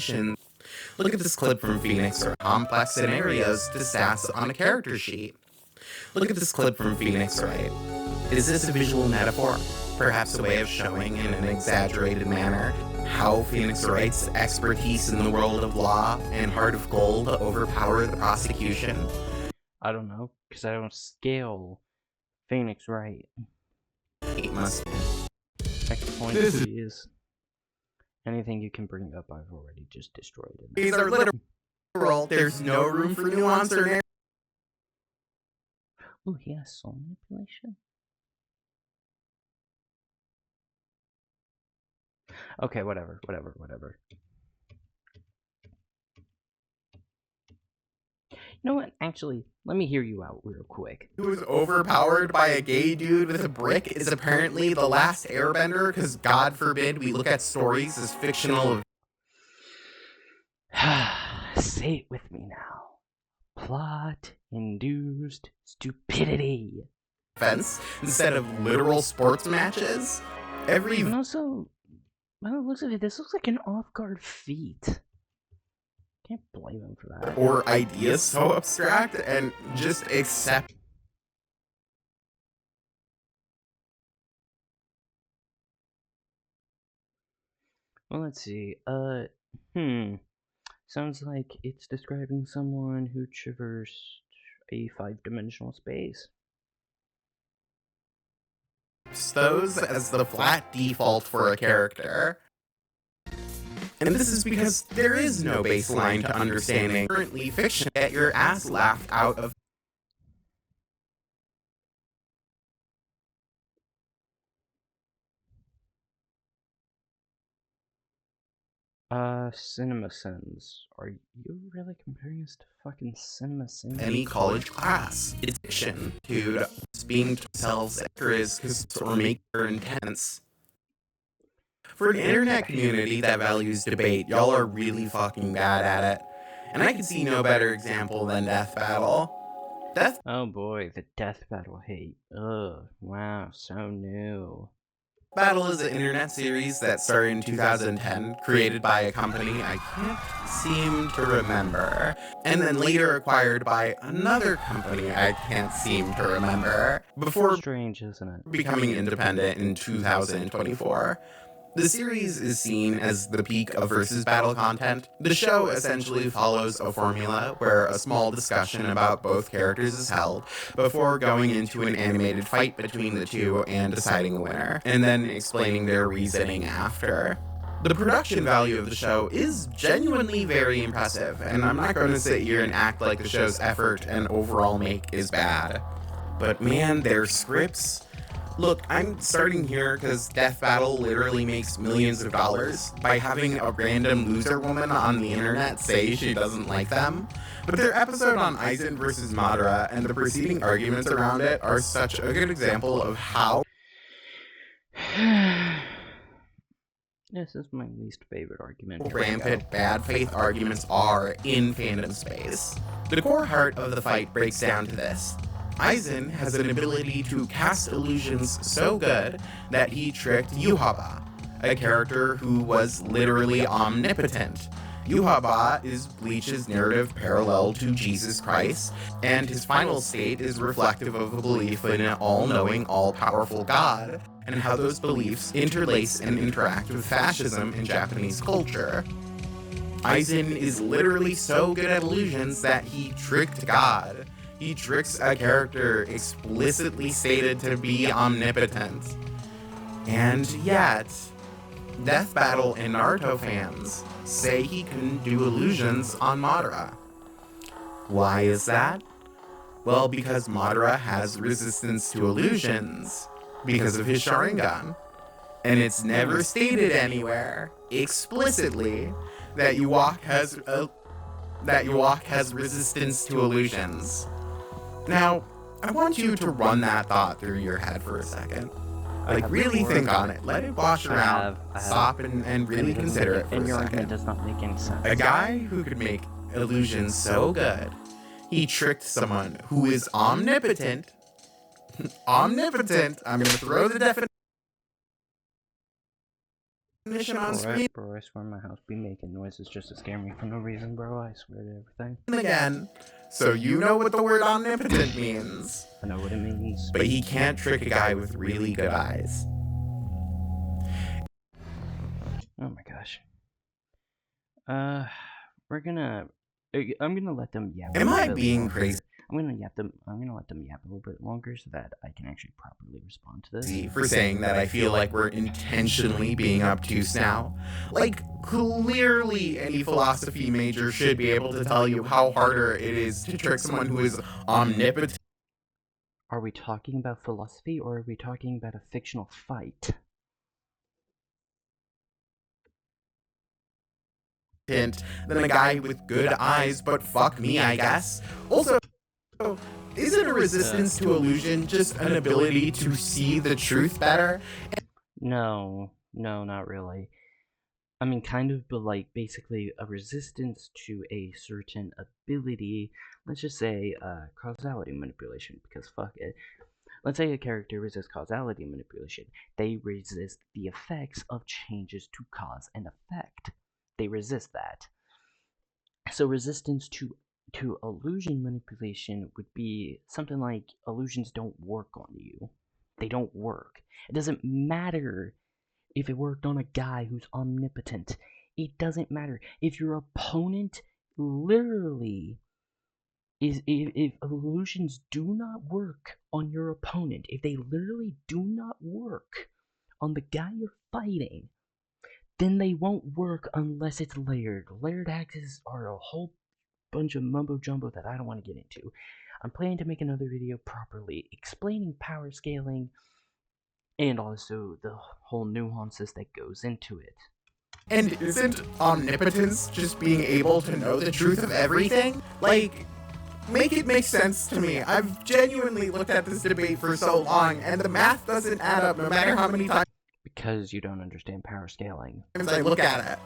Look at this clip from Phoenix, or complex scenarios to stats on a character sheet. Look at this clip from Phoenix, right? Is this a visual metaphor? Perhaps a way of showing in an exaggerated manner how Phoenix Wright's expertise in the world of law and Heart of Gold overpower the prosecution? I don't know, because I don't scale Phoenix Wright. It must be. Next point is... anything you can bring up, I've already just destroyed it. These are literal. There's no room for nuance or narrative. Ooh, he has soul manipulation? Okay, whatever. You know what? Actually, let me hear you out real quick. Who was overpowered by a gay dude with a brick is apparently the last airbender, because God forbid we look at stories as fictional. Say it with me now. Plot-induced stupidity. Offense instead of literal sports matches. And also, by the looks of it, this looks like an off-guard feat. Can't blame him for that. Or ideas so abstract and just accept. Well, let's see. Sounds like it's describing someone who traversed a 5-dimensional space. Those as the flat default for a character. And this is because there is no baseline to understanding currently fiction. Get your ass laughed out of. CinemaSins. Are you really comparing us to fucking CinemaSins? Any college class. It's fiction, dude. Being themselves actors or make their intense. For an internet community that values debate, y'all are really fucking bad at it. And I can see no better example than Death Battle. Oh boy, the Death Battle hate. Ugh, wow, so new. Battle is an internet series that started in 2010, created by a company I can't seem to remember, and then later acquired by another company I can't seem to remember, before strange, isn't it? Becoming independent in 2024. The series is seen as the peak of versus battle content. The show essentially follows a formula where a small discussion about both characters is held before going into an animated fight between the two and deciding a winner, and then explaining their reasoning after. The production value of the show is genuinely very impressive, and I'm not going to sit here and act like the show's effort and overall make is bad. But man, their scripts... Look, I'm starting here because Death Battle literally makes millions of dollars by having a random loser woman on the internet say she doesn't like them. But their episode on Aizen versus Madara and the preceding arguments around it are such a good example of how this is my least favorite argument. rampant bad faith arguments are in fandom space. The core heart of the fight breaks down to this. Aizen has an ability to cast illusions so good that he tricked Yuhaba, a character who was literally omnipotent. Yuhaba is Bleach's narrative parallel to Jesus Christ, and his final state is reflective of a belief in an all-knowing, all-powerful God, and how those beliefs interlace and interact with fascism in Japanese culture. Aizen is literally so good at illusions that he tricked God. He tricks a character explicitly stated to be omnipotent. And yet, Death Battle and Naruto fans say he can do illusions on Madara. Why is that? Well, because Madara has resistance to illusions because of his Sharingan. And it's never stated anywhere, explicitly, that Yuwak has resistance to illusions. Now, I want you to run that thought through your head for a second. Like, really think on it. Let it wash around. Stop and really consider it for a second. And your argument does not make any sense. A guy who could make illusions so good, he tricked someone who is omnipotent. Omnipotent. I'm going to throw the definition on screen. Bro, I swear my house be making noises just to scare me for no reason, bro. I swear to everything. Again, so you know what the word omnipotent means. I know what it means. But he can't trick a guy with really good eyes. Oh my gosh. I'm gonna let them yap. Am I being crazy? I'm gonna let them yap a little bit longer so that I can actually properly respond to this. For saying that I feel like we're intentionally being obtuse now. Like, clearly any philosophy major should be able to tell you how harder it is to trick someone who is omnipotent. Are we talking about philosophy or are we talking about a fictional fight? Than a guy with good eyes, but fuck me, I guess. Also, isn't a resistance to illusion just an ability to see the truth better? No, not really. I mean, kind of, but like, basically a resistance to a certain ability, let's just say, causality manipulation, because fuck it. Let's say a character resists causality manipulation. They resist the effects of changes to cause and effect. They resist that. So resistance to illusion manipulation would be something like illusions don't work on you. They don't work. It doesn't matter if it worked on a guy who's omnipotent. It doesn't matter. If your opponent literally is, if illusions do not work on your opponent, if they literally do not work on the guy you're fighting, then they won't work unless it's layered. Layered axes are a whole bunch of mumbo jumbo that I don't want to get into. I'm planning to make another video properly explaining power scaling and also the whole nuances that goes into it. And isn't omnipotence just being able to know the truth of everything? Like, make it make sense to me. I've genuinely looked at this debate for so long, and the math doesn't add up no matter how many times Because you don't understand power scaling. I look at it.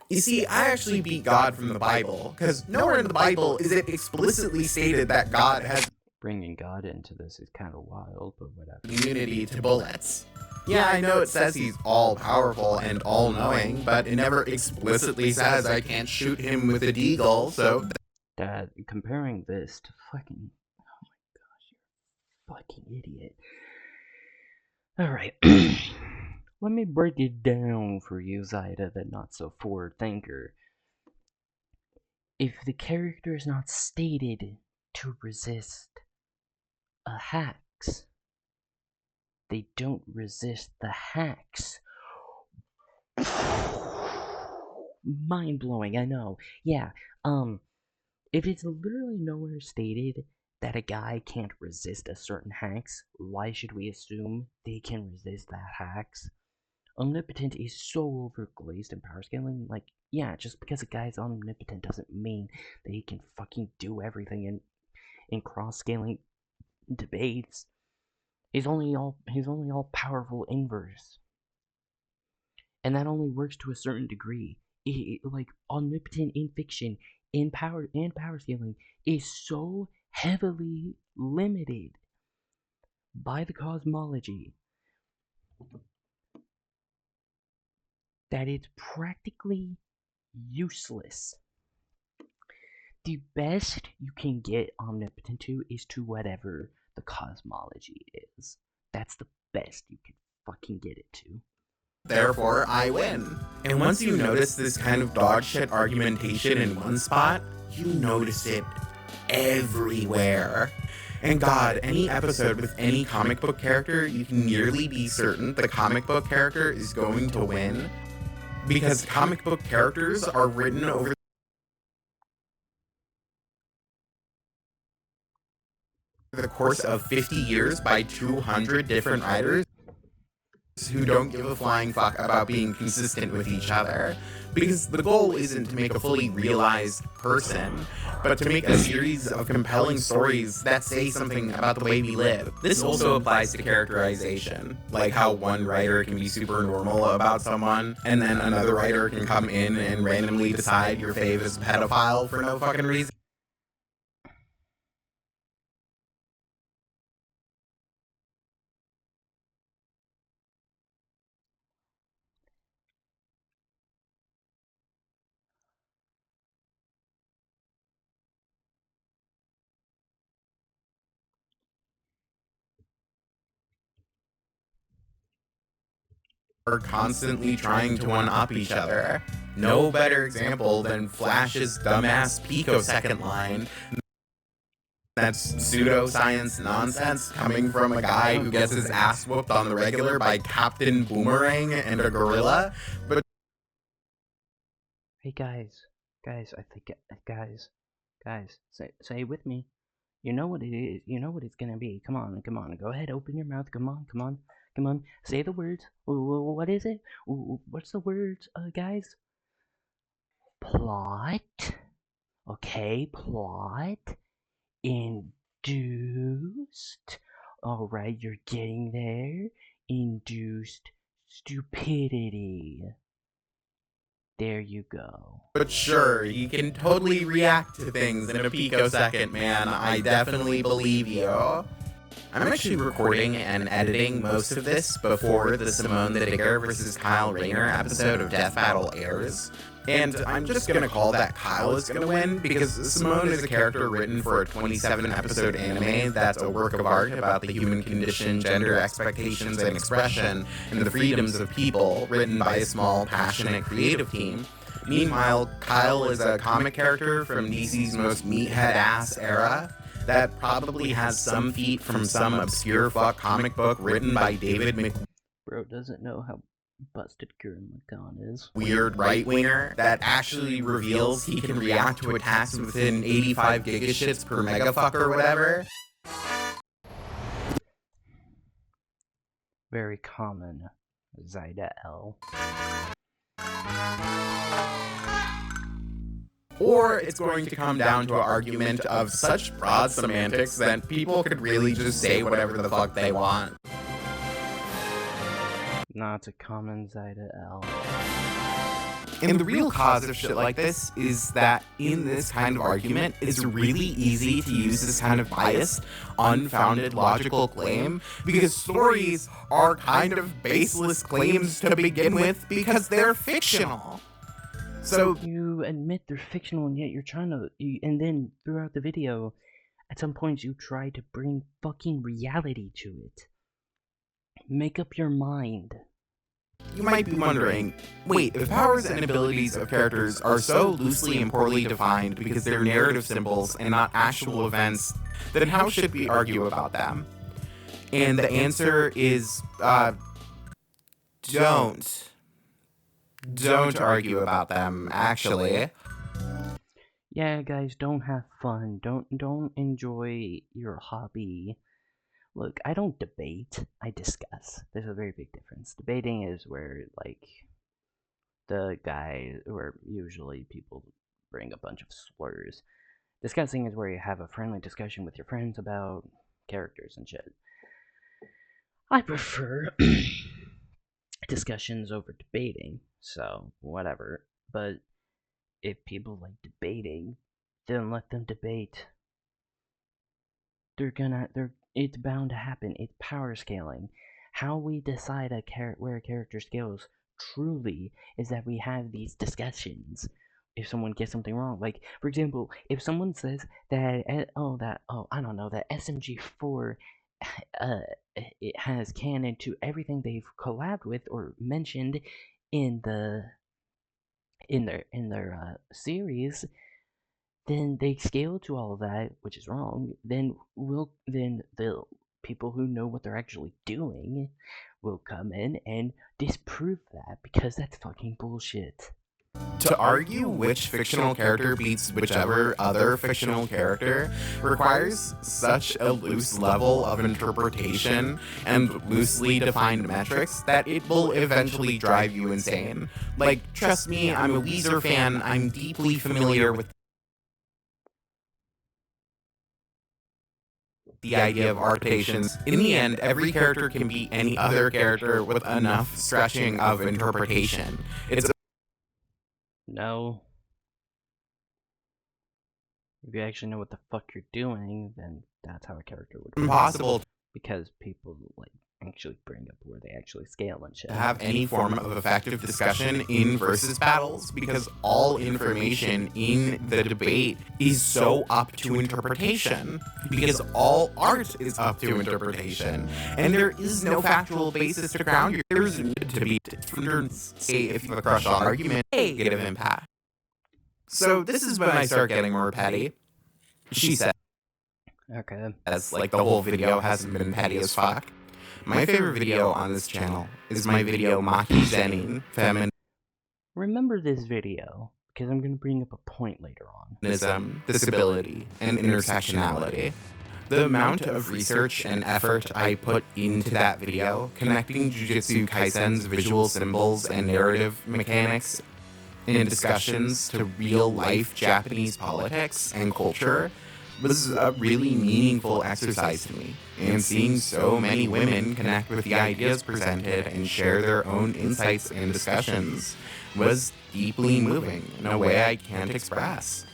You see, I actually beat God from the Bible, because nowhere in the Bible is it explicitly stated that God has Bringing God into this is kind of wild, but whatever. immunity to bullets. Yeah, I know it says he's all-powerful and all-knowing, but it never explicitly says I can't shoot him with a deagle, so... Dad, comparing this to fucking... Oh my gosh, you're a fucking idiot. Alright. Let me break it down for you, Zayda, the not-so-forward thinker. If the character is not stated to resist a hacks, they don't resist the hacks. Mind-blowing, I know. Yeah, if it's literally nowhere stated that a guy can't resist a certain hacks, why should we assume they can resist that hacks? Omnipotent is so overglazed in power scaling, like, yeah, just because a guy's omnipotent doesn't mean that he can fucking do everything in cross-scaling debates. He's only all powerful inverse. And that only works to a certain degree. Like, omnipotent in fiction, in power scaling, is so heavily limited by the cosmology that it's practically useless. The best you can get omnipotent to is to whatever the cosmology is. That's the best you can fucking get it to. Therefore, I win. And once you notice this kind of dogshit argumentation in one spot, you notice it everywhere. And God, any episode with any comic book character, you can nearly be certain the comic book character is going to win. Because comic book characters are written over the course of 50 years by 200 different writers who don't give a flying fuck about being consistent with each other. Because the goal isn't to make a fully realized person, but to make a series of compelling stories that say something about the way we live. This also applies to characterization, like how one writer can be super normal about someone, and then another writer can come in and randomly decide your fave is a pedophile for no fucking reason. Are constantly trying to one-up each other. No better example than Flash's dumbass picosecond line. That's pseudoscience nonsense coming from a guy who gets his ass whooped on the regular by Captain Boomerang and a gorilla. But Hey guys, I think, guys, say it with me. You know what it is. You know what it's gonna be. Come on. Go ahead, open your mouth. Come on. Say the words. What is it? What's the words, guys? Plot. Okay, plot. Induced. Alright, you're getting there. Induced stupidity. There you go. But sure, you can totally react to things in a picosecond, man. I definitely believe you. I'm actually recording and editing most of this before the Simone the Digger versus Kyle Rayner episode of Death Battle airs. And I'm just gonna call that Kyle is gonna win, because Simone is a character written for a 27-episode anime that's a work of art about the human condition, gender expectations and expression, and the freedoms of people, written by a small, passionate, creative team. Meanwhile, Kyle is a comic character from DC's most meathead-ass era that probably has some feat from some obscure fuck comic book written by David Bro doesn't know how busted Gurren Lagann is. Weird right-winger that actually reveals he can react to attacks within 85 gigashits per megafuck or whatever. Very common, Zayda L. Or it's going to come down to an argument of such broad semantics that people could really just say whatever the fuck they want. Not a common Zayda L. And the real cause of shit like this is that in this kind of argument, it's really easy to use this kind of biased, unfounded logical claim because stories are kind of baseless claims to begin with because they're fictional. So you admit they're fictional, and yet you're trying to, and then throughout the video, at some points you try to bring fucking reality to it. Make up your mind. You might be wondering, wait, if powers and abilities of characters are so loosely and poorly defined because they're narrative symbols and not actual events, then how should we argue about them? And the answer is, don't. Don't argue about them, actually. Yeah, guys, don't have fun. Don't enjoy your hobby. Look, I don't debate, I discuss. There's a very big difference. Debating is where, like, the guy, where usually people bring a bunch of slurs. Discussing is where you have a friendly discussion with your friends about characters and shit. I prefer discussions over debating, so whatever. But if people like debating, then let them debate. It's bound to happen. It's power scaling. How we decide where a character scales truly is that we have these discussions. If someone gets something wrong, like for example, if someone says that I don't know, that SMG4 it has canon to everything they've collabed with or mentioned in their series, then they scale to all of that, which is wrong. Then the people who know what they're actually doing will come in and disprove that because that's fucking bullshit. To argue which fictional character beats whichever other fictional character requires such a loose level of interpretation and loosely defined metrics that it will eventually drive you insane. Like, trust me, I'm a Weezer fan, I'm deeply familiar with the idea of arctations. In the end, every character can beat any other character with enough stretching of interpretation. It's No. If you actually know what the fuck you're doing, then that's how a character would work. impossible Because people like actually bring up where they actually scale and shit. to have any form of effective discussion in versus battles because all information in the debate is so up to interpretation because all art is up to interpretation and there is no factual basis to ground your there's need to be say if you have a crush on argument negative impact. So this is when I start getting more petty. She said, Okay. as like the whole video hasn't been petty as fuck. My favorite video on this channel is my video Maki Zenin, Remember this video, because I'm going to bring up a point later on. Feminism, disability, and intersectionality. The amount of research and effort I put into that video, connecting Jujutsu Kaisen's visual symbols and narrative mechanics in discussions to real-life Japanese politics and culture, was a really meaningful exercise to me, and seeing so many women connect with the ideas presented and share their own insights and discussions was deeply moving in a way I can't express.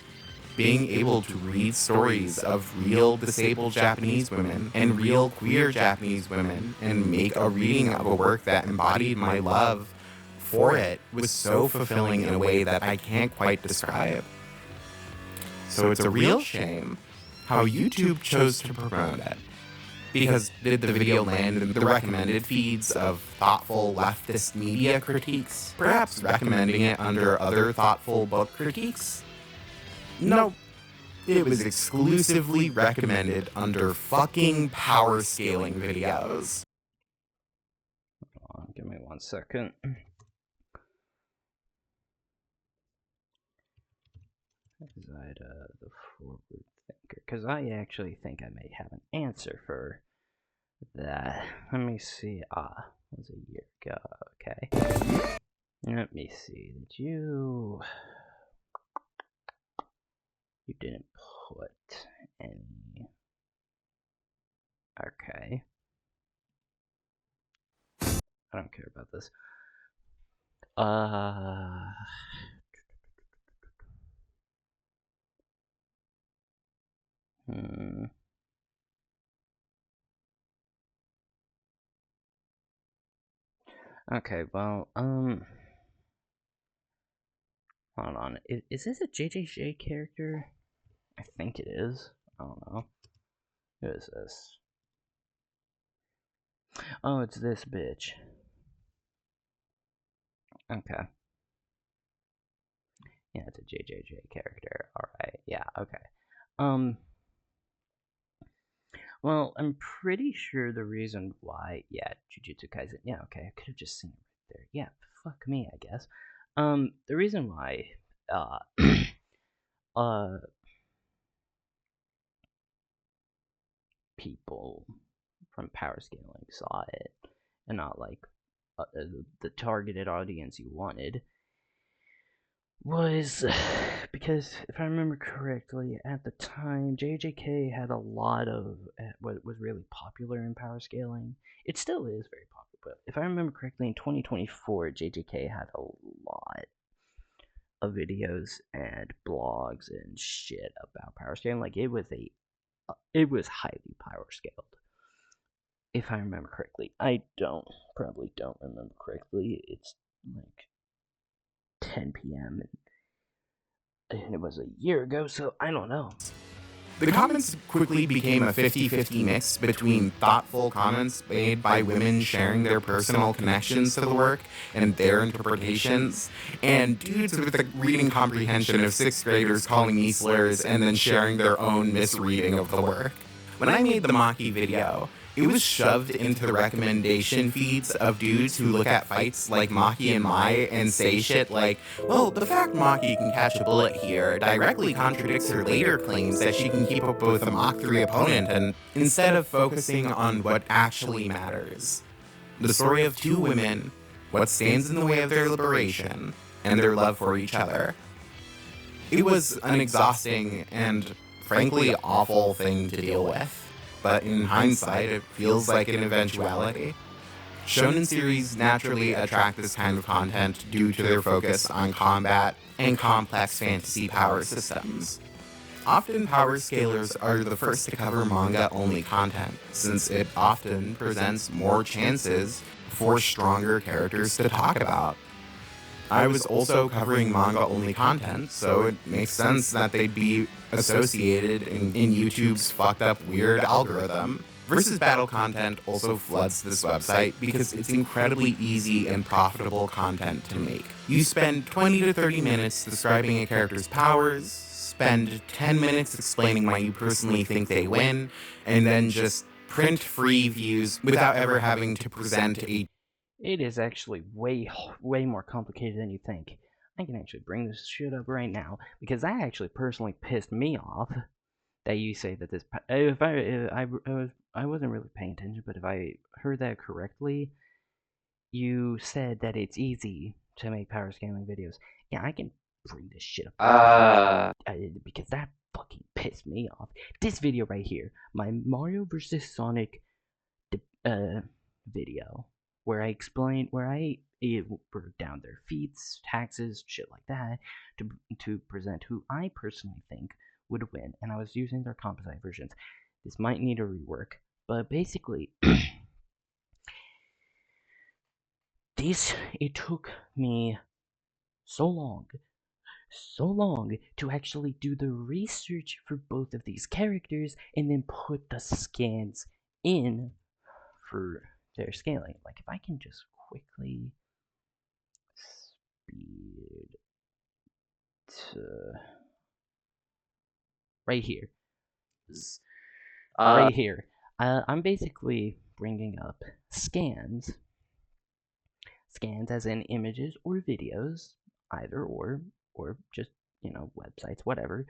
Being able to read stories of real disabled Japanese women and real queer Japanese women and make a reading of a work that embodied my love for it was so fulfilling in a way that I can't quite describe. So it's a real shame how YouTube chose to promote it. Because did the video land in the recommended feeds of thoughtful leftist media critiques, perhaps recommending it under other thoughtful book critiques? No, it was exclusively recommended under fucking power scaling videos. Hold on, give me 1 second. Zayda the forward thinker, because I actually think I may have an answer for that. Let me see. It was a year ago. Okay. Let me see. Did you didn't put any. Okay. I don't care about this. Okay, well, hold on. Is this a JJJ character? I think it is. I don't know. Who is this? Oh, it's this bitch. Okay. Yeah, it's a JJJ character. Alright, yeah, okay. Well, I'm pretty sure the reason why, yeah, Jujutsu Kaisen, yeah, okay, I could have just seen it right there. Yeah, fuck me, I guess. The reason why, uh, people from power scaling saw it and not like the targeted audience you wanted was because if I remember correctly, at the time JJK had a lot of what was really popular in power scaling. It still is very popular, but if I remember correctly, in 2024, JJK had a lot of videos and blogs and shit about power scaling. Like it was highly power scaled. If I remember correctly, I probably don't remember correctly. It's like 10 p.m. and it was a year ago, so I don't know. The comments quickly became a 50-50 mix between thoughtful comments made by women sharing their personal connections to the work and their interpretations, and dudes with a reading comprehension of 6th graders calling me slurs and then sharing their own misreading of the work. When I made the Maki video, it was shoved into the recommendation feeds of dudes who look at fights like Maki and Mai and say shit like, well, the fact Maki can catch a bullet here directly contradicts her later claims that she can keep up with a Mach 3 opponent, and instead of focusing on what actually matters. The story of two women, what stands in the way of their liberation, and their love for each other. It was an exhausting and, frankly, awful thing to deal with. But in hindsight, it feels like an eventuality. Shonen series naturally attract this kind of content due to their focus on combat and complex fantasy power systems. Often power scalers are the first to cover manga-only content, since it often presents more chances for stronger characters to talk about. I was also covering manga-only content, so it makes sense that they'd be associated in YouTube's fucked up weird algorithm. Versus battle content also floods this website because it's incredibly easy and profitable content to make. You spend 20 to 30 minutes describing a character's powers, spend 10 minutes explaining why you personally think they win, and then just print free views without ever having to present a... It is actually way more complicated than you think. I can actually bring this shit up right now because that actually personally pissed me off. That you say that this, if I wasn't really paying attention, but if I heard that correctly, you said that it's easy to make power scaling videos. Yeah, I can bring this shit up because that fucking pissed me off. This video right here, my Mario vs. Sonic video, where I explained where I broke down their feats, taxes, shit like that, to present who I personally think would win, and I was using their composite versions. This might need a rework, but basically, it took me so long to actually do the research for both of these characters and then put the scans in for their scaling. Like, if I can just quickly speed to right here. Right here. I'm basically bringing up scans as in images or videos, either or just, websites, whatever.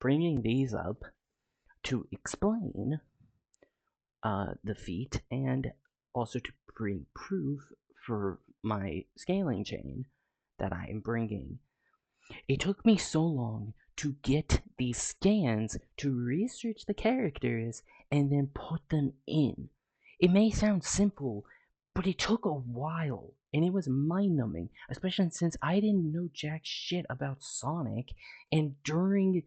Bringing these up to explain the feat and also to bring proof for my scaling chain that I am bringing. It took me so long to get these scans to research the characters and then put them in. It may sound simple, but it took a while, and it was mind-numbing, especially since I didn't know jack shit about Sonic, and during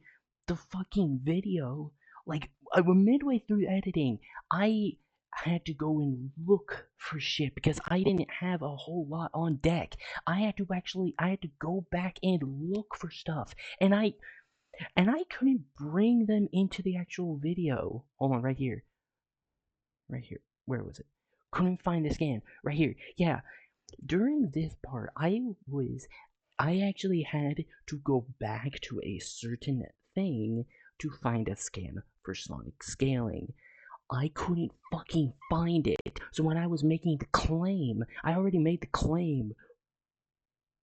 the fucking video, like, midway through editing, I had to go and look for shit because I didn't have a whole lot on deck. I had to go back and look for stuff, and I couldn't bring them into the actual video. Hold on, right here. Where was it? Couldn't find the scan. Right here. Yeah. During this part, I actually had to go back to a certain thing to find a scan for Sonic scaling. I couldn't fucking find it. So when I was making the claim, I already made the claim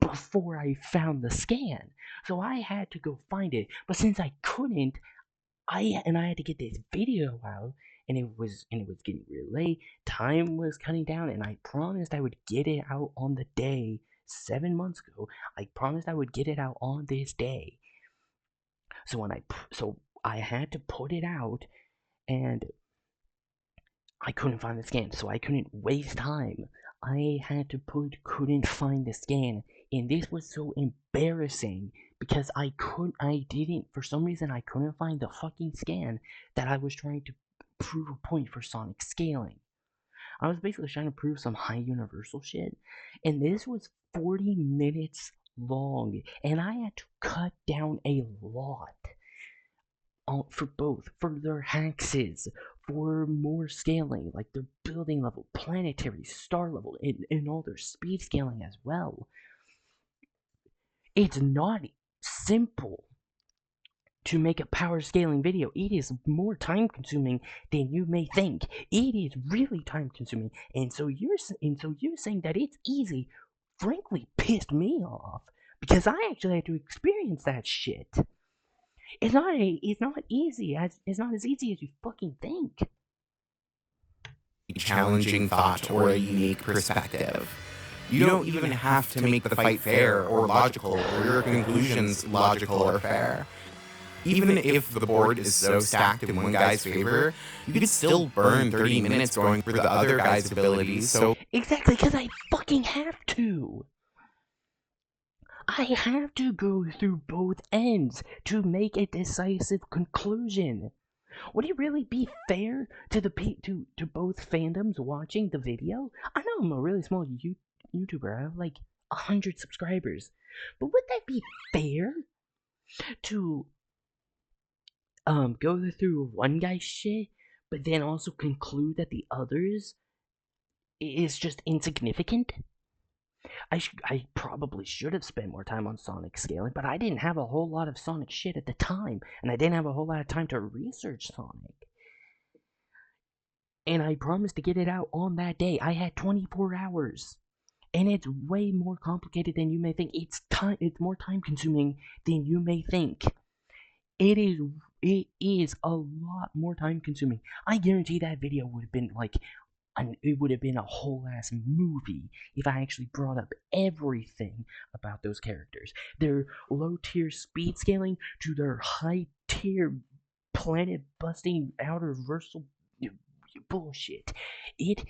before I found the scan. So I had to go find it. But since I couldn't, I had to get this video out, and it was getting really late. Time was cutting down, and I promised I would get it out on the day 7 months ago. I promised I would get it out on this day. So I had to put it out, and I couldn't find the scan, so I couldn't waste time. I had to couldn't find the scan, and this was so embarrassing because for some reason I couldn't find the fucking scan that I was trying to prove a point for Sonic scaling. I was basically trying to prove some high universal shit, and this was 40 minutes long, and I had to cut down a lot for their hexes, for more scaling, like their building level, planetary, star level, and all their speed scaling as well. It's not simple to make a power scaling video. It is more time consuming than you may think. It is really time consuming, and so you're saying that it's easy, frankly pissed me off because I actually had to experience that shit. It's not easy as easy as you fucking think. A challenging thought or a unique perspective. You don't even have to make the fight fair or logical, or your conclusions logical or fair. Even if the board is so stacked in one guy's favor, you could still burn 30 minutes going for the other guy's abilities, so... Exactly, because I fucking have to! I have to go through both ends to make a decisive conclusion. Would it really be fair to both fandoms watching the video? I know I'm a really small YouTuber. I have like 100 subscribers, but would that be fair to go through one guy's shit, but then also conclude that the others is just insignificant? I probably should have spent more time on Sonic scaling, but I didn't have a whole lot of Sonic shit at the time, and I didn't have a whole lot of time to research Sonic. And I promised to get it out on that day. I had 24 hours. And it's way more complicated than you may think. It's more time consuming than you may think. It is a lot more time consuming. I guarantee that video would have been like it would have been a whole ass movie if I actually brought up everything about those characters. Their low tier speed scaling to their high tier planet busting outer versal bullshit. It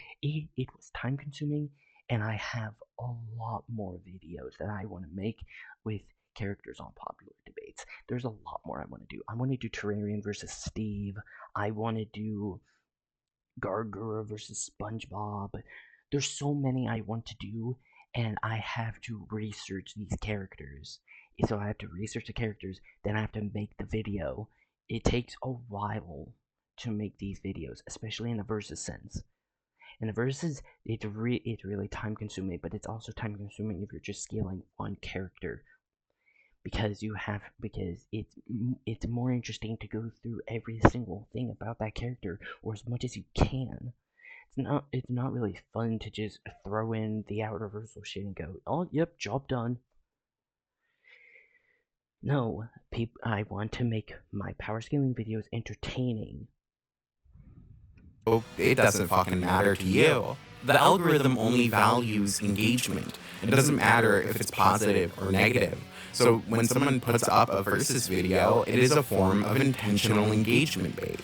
was time consuming, and I have a lot more videos that I want to make with characters on popular debates. There's a lot more I want to do. I want to do Terrarian versus Steve. I want to do Gargura versus SpongeBob. There's so many I want to do, and I have to research these characters. So I have to research the characters, then I have to make the video. It takes a while to make these videos, especially in the versus sense. In the versus, it's really time consuming, but it's also time consuming if you're just scaling one character, because it's more interesting to go through every single thing about that character, or as much as you can. It's not really fun to just throw in the outer versal shit and go, oh yep, job done. No, I want to make my power scaling videos entertaining. It doesn't fucking matter to you. The algorithm only values engagement. It doesn't matter if it's positive or negative. So when someone puts up a versus video, it is a form of intentional engagement bait.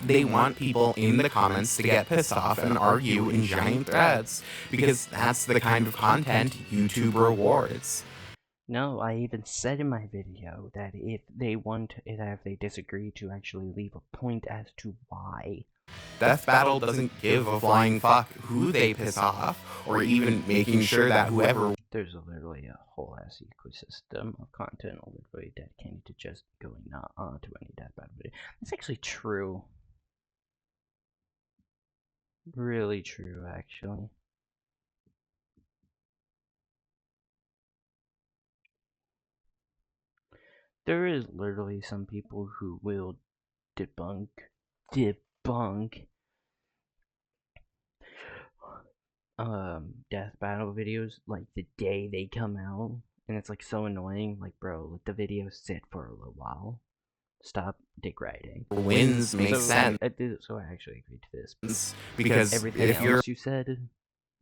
They want people in the comments to get pissed off and argue in giant threads, because that's the kind of content YouTube rewards. No, I even said in my video that if they disagree, to actually leave a point as to why. Death Battle doesn't give a flying fuck who they piss off, or even making sure that whoever... There's literally a whole ass ecosystem of content literally dedicated to just going not onto any Death Battle video. That's actually true. Really true, actually. There is literally some people who will debunk Death Battle videos like the day they come out, and it's like so annoying. Like, bro, let the video sit for a little while. Stop dick riding. Wins make sense. So I actually agreed to this. Because everything if you're you said,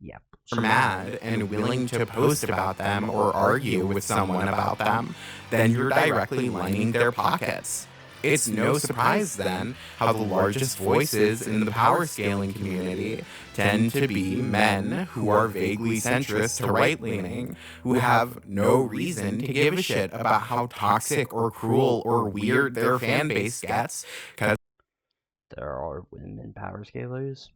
yeah, mad and willing to post about them or argue with someone about them, then you're directly lining their pockets. It's no surprise then how the largest voices in the power scaling community tend to be men who are vaguely centrist to right-leaning, who have no reason to give a shit about how toxic or cruel or weird their fan base gets. Because there are women power scalers.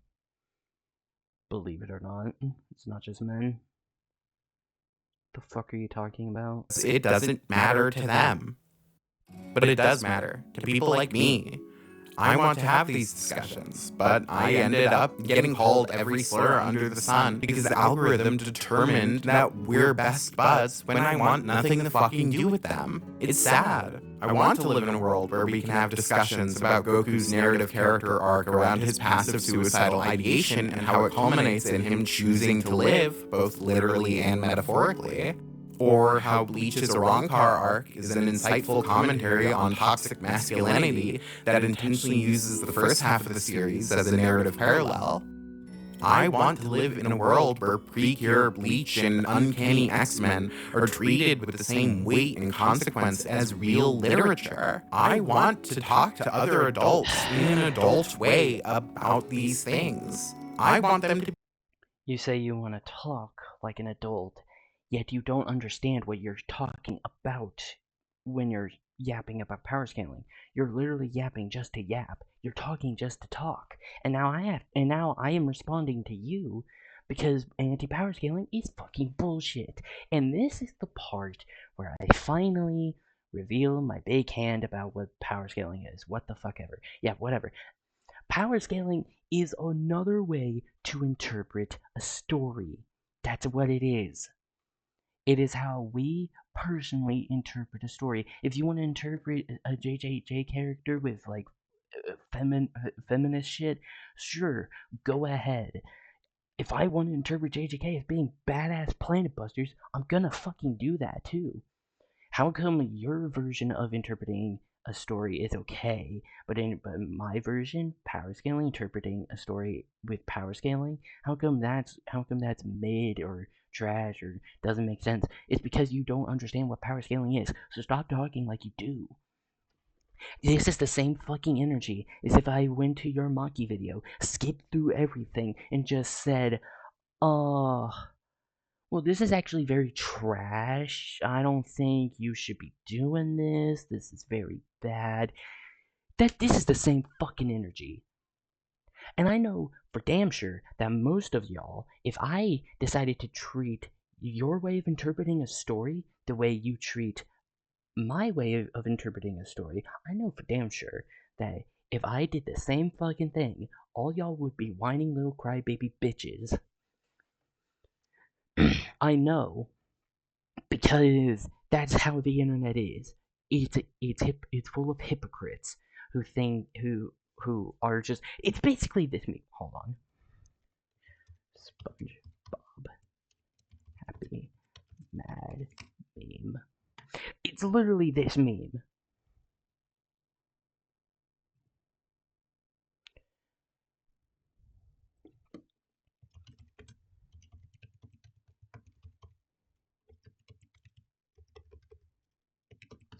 Believe it or not, it's not just men. The fuck are you talking about? It doesn't matter to them. But it does matter to people like me. I want to have these discussions, but I ended up getting called every slur under the sun because the algorithm determined that we're best buds when I want nothing to fucking do with them. It's sad. I want to live in a world where we can have discussions about Goku's narrative character arc around his passive suicidal ideation and how it culminates in him choosing to live, both literally and metaphorically. Or how Bleach's Orangkar arc is an insightful commentary on toxic masculinity that intentionally uses the first half of the series as a narrative parallel. I want to live in a world where Precure, Bleach, and Uncanny X-Men are treated with the same weight and consequence as real literature. I want to talk to other adults in an adult way about these things. I want them to... You say you want to talk like an adult, yet you don't understand what you're talking about when you're yapping about power scaling. You're literally yapping just to yap. You're talking just to talk. And now I am responding to you because anti-power scaling is fucking bullshit. And this is the part where I finally reveal my big hand about what power scaling is. What the fuck ever. Yeah, whatever. Power scaling is another way to interpret a story. That's what it is. It is how we personally interpret a story. If you want to interpret a JJJ character with like feminist shit, sure, go ahead. If I want to interpret JJK as being badass planet busters, I'm gonna fucking do that too. How come your version of interpreting a story is okay, but my version, power scaling, interpreting a story with power scaling, how come that's mid or trash or doesn't make sense? It's because you don't understand what power scaling is. So stop talking like you do. This is the same fucking energy as if I went to your Maki video, skipped through everything, and just said, well, this is actually very trash. I don't think you should be doing this. This is very bad. This is the same fucking energy. And I know for damn sure that most of y'all, if I decided to treat your way of interpreting a story the way you treat my way of interpreting a story, I know for damn sure that if I did the same fucking thing, all y'all would be whining little crybaby bitches. I know, because that's how the internet is. It's full of hypocrites who are just. It's basically this meme. Hold on. SpongeBob Happy Mad Meme. It's literally this meme.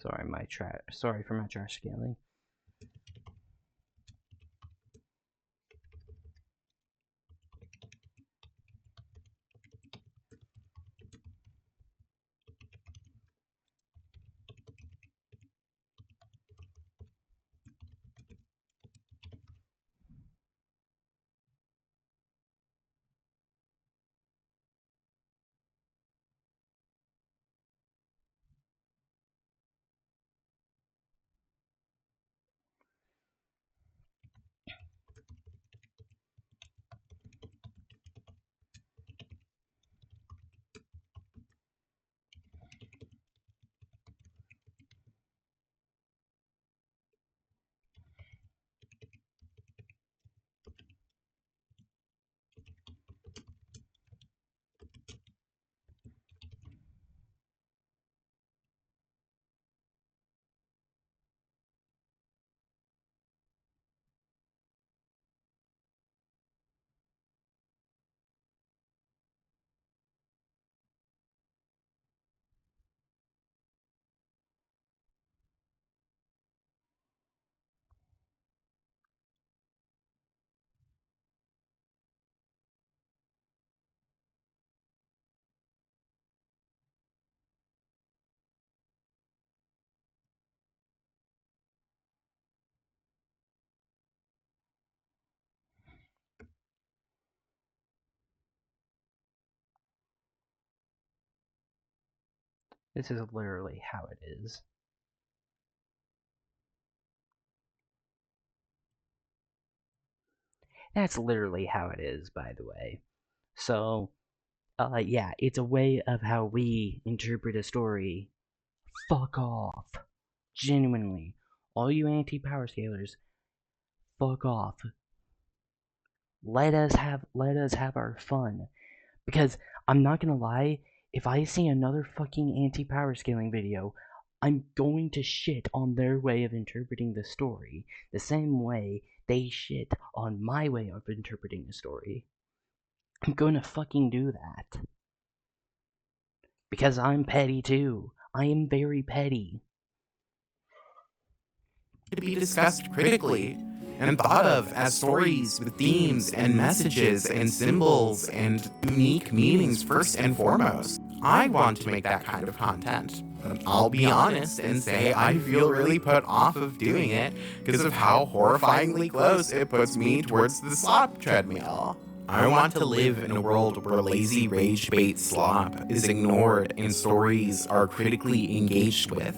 Sorry for my trash scaling. This is literally how it is. That's literally how it is, by the way. So, yeah, it's a way of how we interpret a story. Fuck off. Genuinely. All you anti-power scalers, fuck off. Let us have our fun. Because I'm not gonna lie, if I see another fucking anti-power scaling video, I'm going to shit on their way of interpreting the story, the same way they shit on my way of interpreting the story. I'm gonna fucking do that. Because I'm petty too. I am very petty. To be discussed critically and thought of as stories with themes and messages and symbols and unique meanings first and foremost. I want to make that kind of content. But I'll be honest and say I feel really put off of doing it because of how horrifyingly close it puts me towards the slop treadmill. I want to live in a world where lazy rage bait slop is ignored and stories are critically engaged with.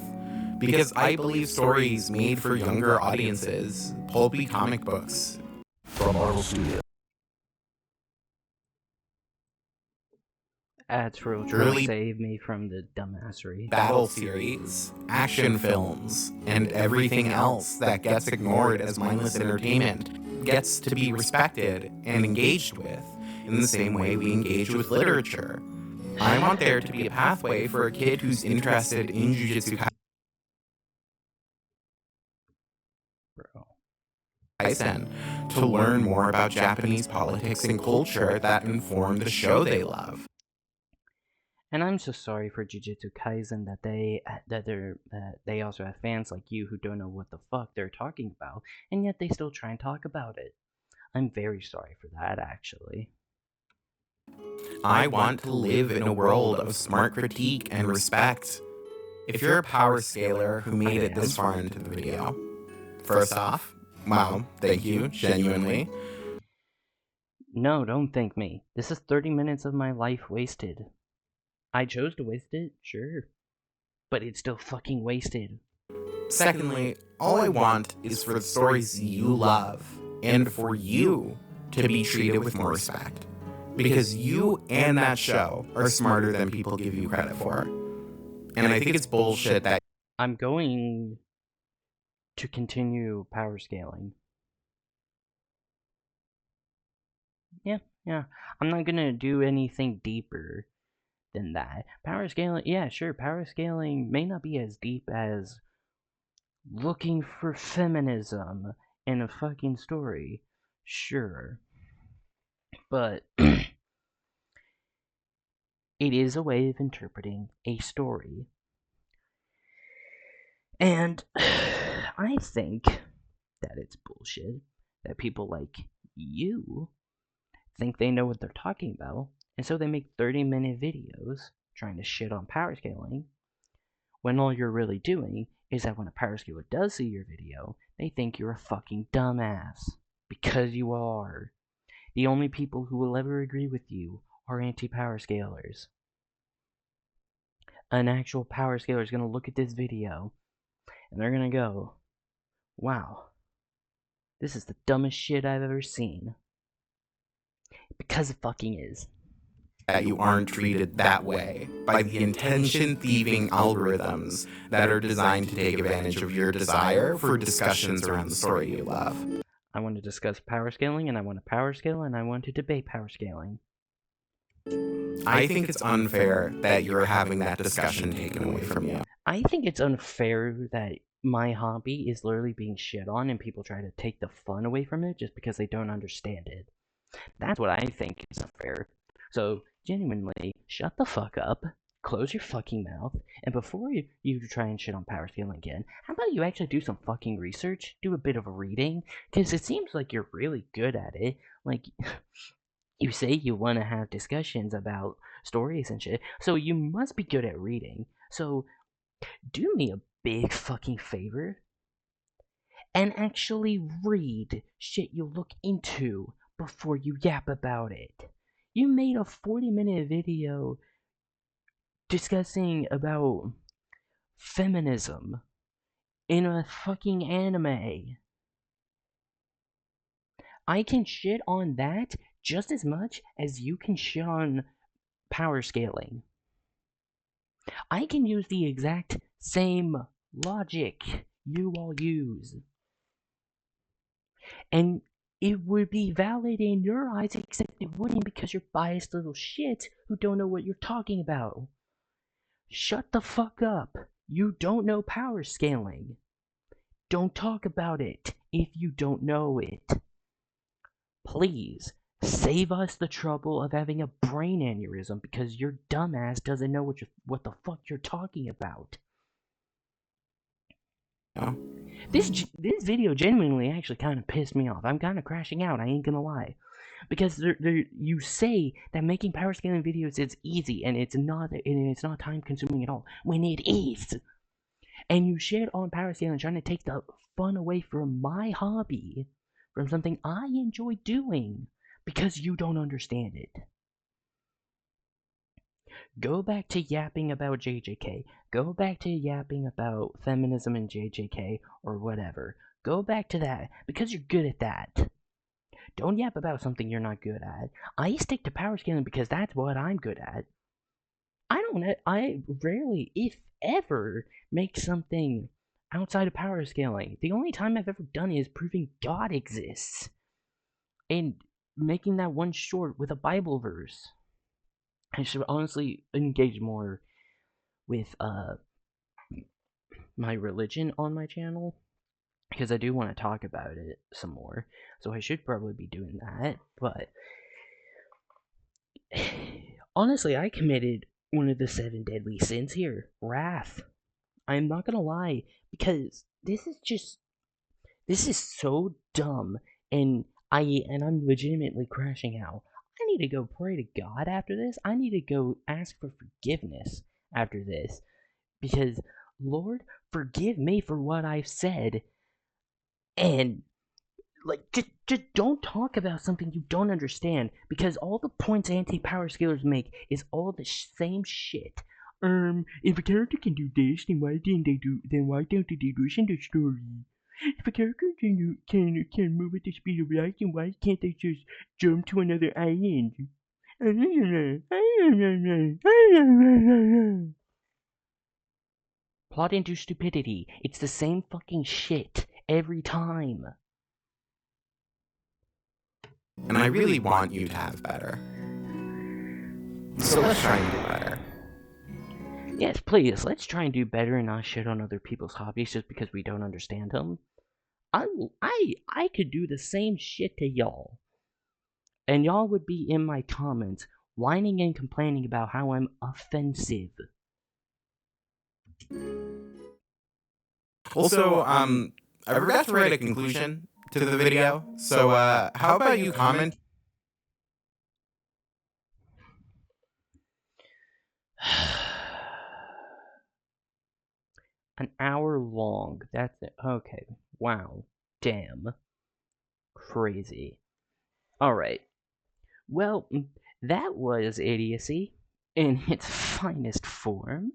Because I believe stories made for younger audiences, pulpy comic books from Marvel Studios, That's real truly save me from the dumbassery. Battle series, action films, and everything else that gets ignored as mindless entertainment gets to be respected and engaged with in the same way we engage with literature. I want there to be a pathway for a kid who's interested in Jujutsu Kaisen to learn more about Japanese politics and culture that inform the show they love. And I'm so sorry for Jujutsu Kaisen that they also have fans like you who don't know what the fuck they're talking about, and yet they still try and talk about it. I'm very sorry for that, actually. I want to live in a world of smart critique and respect. If you're a power scaler who made it this far into the video, first off, wow, thank you, genuinely. No, don't thank me. This is 30 minutes of my life wasted. I chose to waste it, sure. But it's still fucking wasted. Secondly, all I want is for the stories you love and for you to be treated with more respect. Because you and that show are smarter than people give you credit for. And I think it's bullshit that I'm going to continue power scaling. Yeah. I'm not gonna do anything deeper than that. Power scaling, yeah, sure, power scaling may not be as deep as looking for feminism in a fucking story. Sure. But it is a way of interpreting a story. And I think that it's bullshit that people like you think they know what they're talking about, and so they make 30-minute videos trying to shit on power scaling, when all you're really doing is that when a power scaler does see your video, they think you're a fucking dumbass. Because you are. The only people who will ever agree with you are anti-power scalers. An actual power scaler is going to look at this video, and they're going to go, wow, this is the dumbest shit I've ever seen. Because it fucking is. That you aren't treated that way by the intention-thieving algorithms that are designed to take advantage of your desire for discussions around the story you love. I want to discuss power scaling, and I want to power scale, and I want to debate power scaling. I think it's unfair that you're having that discussion taken away from you. I think it's unfair that my hobby is literally being shit on and people try to take the fun away from it just because they don't understand it. That's what I think is unfair. So, genuinely, shut the fuck up, close your fucking mouth, and before you try and shit on power scaling again, how about you actually do some fucking research, do a bit of reading, because it seems like you're really good at it. Like, you say you want to have discussions about stories and shit, so you must be good at reading. So, do me a big fucking favor and actually read shit you look into before you yap about it. You made a 40-minute video discussing about feminism in a fucking anime. I can shit on that just as much as you can shit on power scaling. I can use the exact same logic you all use. And it would be valid in your eyes, except it wouldn't because you're biased little shits who don't know what you're talking about. Shut the fuck up. You don't know power scaling. Don't talk about it if you don't know it. Please, save us the trouble of having a brain aneurysm because your dumbass doesn't know what the fuck you're talking about. Oh. This video genuinely actually kind of pissed me off. I'm kind of crashing out, I ain't gonna lie. Because you say that making power scaling videos is easy and it's not time consuming at all, when it is. And you shit on power scaling trying to take the fun away from my hobby, from something I enjoy doing, because you don't understand it. Go back to yapping about JJK. Go back to yapping about feminism and JJK or whatever. Go back to that because you're good at that. Don't yap about something you're not good at. I stick to power scaling because that's what I'm good at. I rarely, if ever, make something outside of power scaling. The only time I've ever done it is proving God exists. And making that one short with a Bible verse. I should honestly engage more with my religion on my channel, because I do want to talk about it some more, so I should probably be doing that. But honestly, I committed one of the 7 deadly sins here, wrath. I'm not gonna lie, because this is so dumb, and I'm legitimately crashing out. I need to go pray to God after this. I need to go ask for forgiveness after this, because Lord, forgive me for what I've said, and like just don't talk about something you don't understand, because all the points anti-power scalers make is all the same shit. If a character can do this, then why don't they do this in the story? If a character can move at the speed of light, then why can't they just jump to another island? Plot into stupidity. It's the same fucking shit every time. And I really want you to have better. So let's try and do better. Yes, please, let's try and do better and not shit on other people's hobbies just because we don't understand them. I could do the same shit to y'all. And y'all would be in my comments whining and complaining about how I'm offensive. Also, I forgot to write a conclusion to the video, so how about you comment? An hour long. That's it. Okay. Wow. Damn. Crazy. Alright. Well, that was idiocy in its finest form.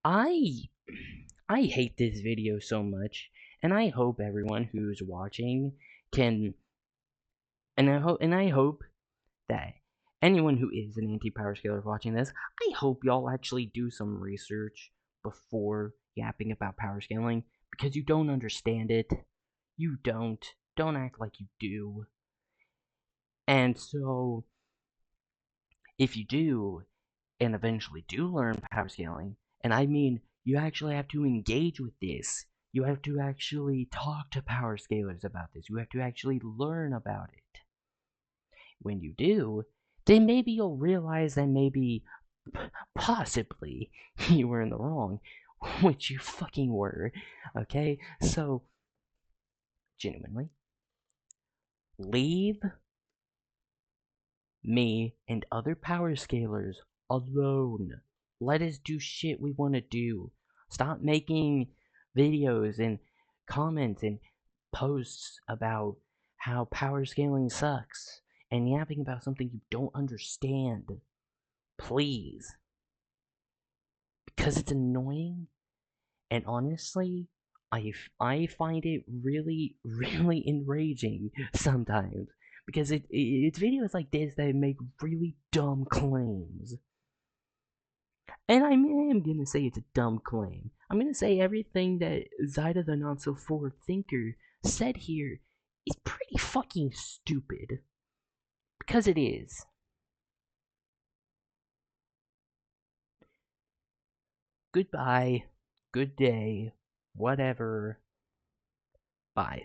I hate this video so much, and I hope everyone who's watching can and I hope that anyone who is an anti-power scaler watching this, I hope y'all actually do some research before yapping about power scaling, because you don't understand it. You don't. Don't act like you do. And so, if you do, and eventually do learn power scaling, and I mean, you actually have to engage with this. You have to actually talk to power scalers about this. You have to actually learn about it. When you do, then maybe you'll realize that maybe, possibly, you were in the wrong, which you fucking were. Okay? So, genuinely, leave me and other power scalers alone. Let us do shit we want to do. Stop making videos and comments and posts about how power scaling sucks and yapping about something you don't understand. Please. Because it's annoying, and honestly, I find it really, really enraging sometimes. Because it's videos like this that make really dumb claims. And I am gonna say it's a dumb claim. I'm gonna say everything that Zayda the Not So Forward Thinker said here is pretty fucking stupid. Because it is. Goodbye. Good day. Whatever. Bye.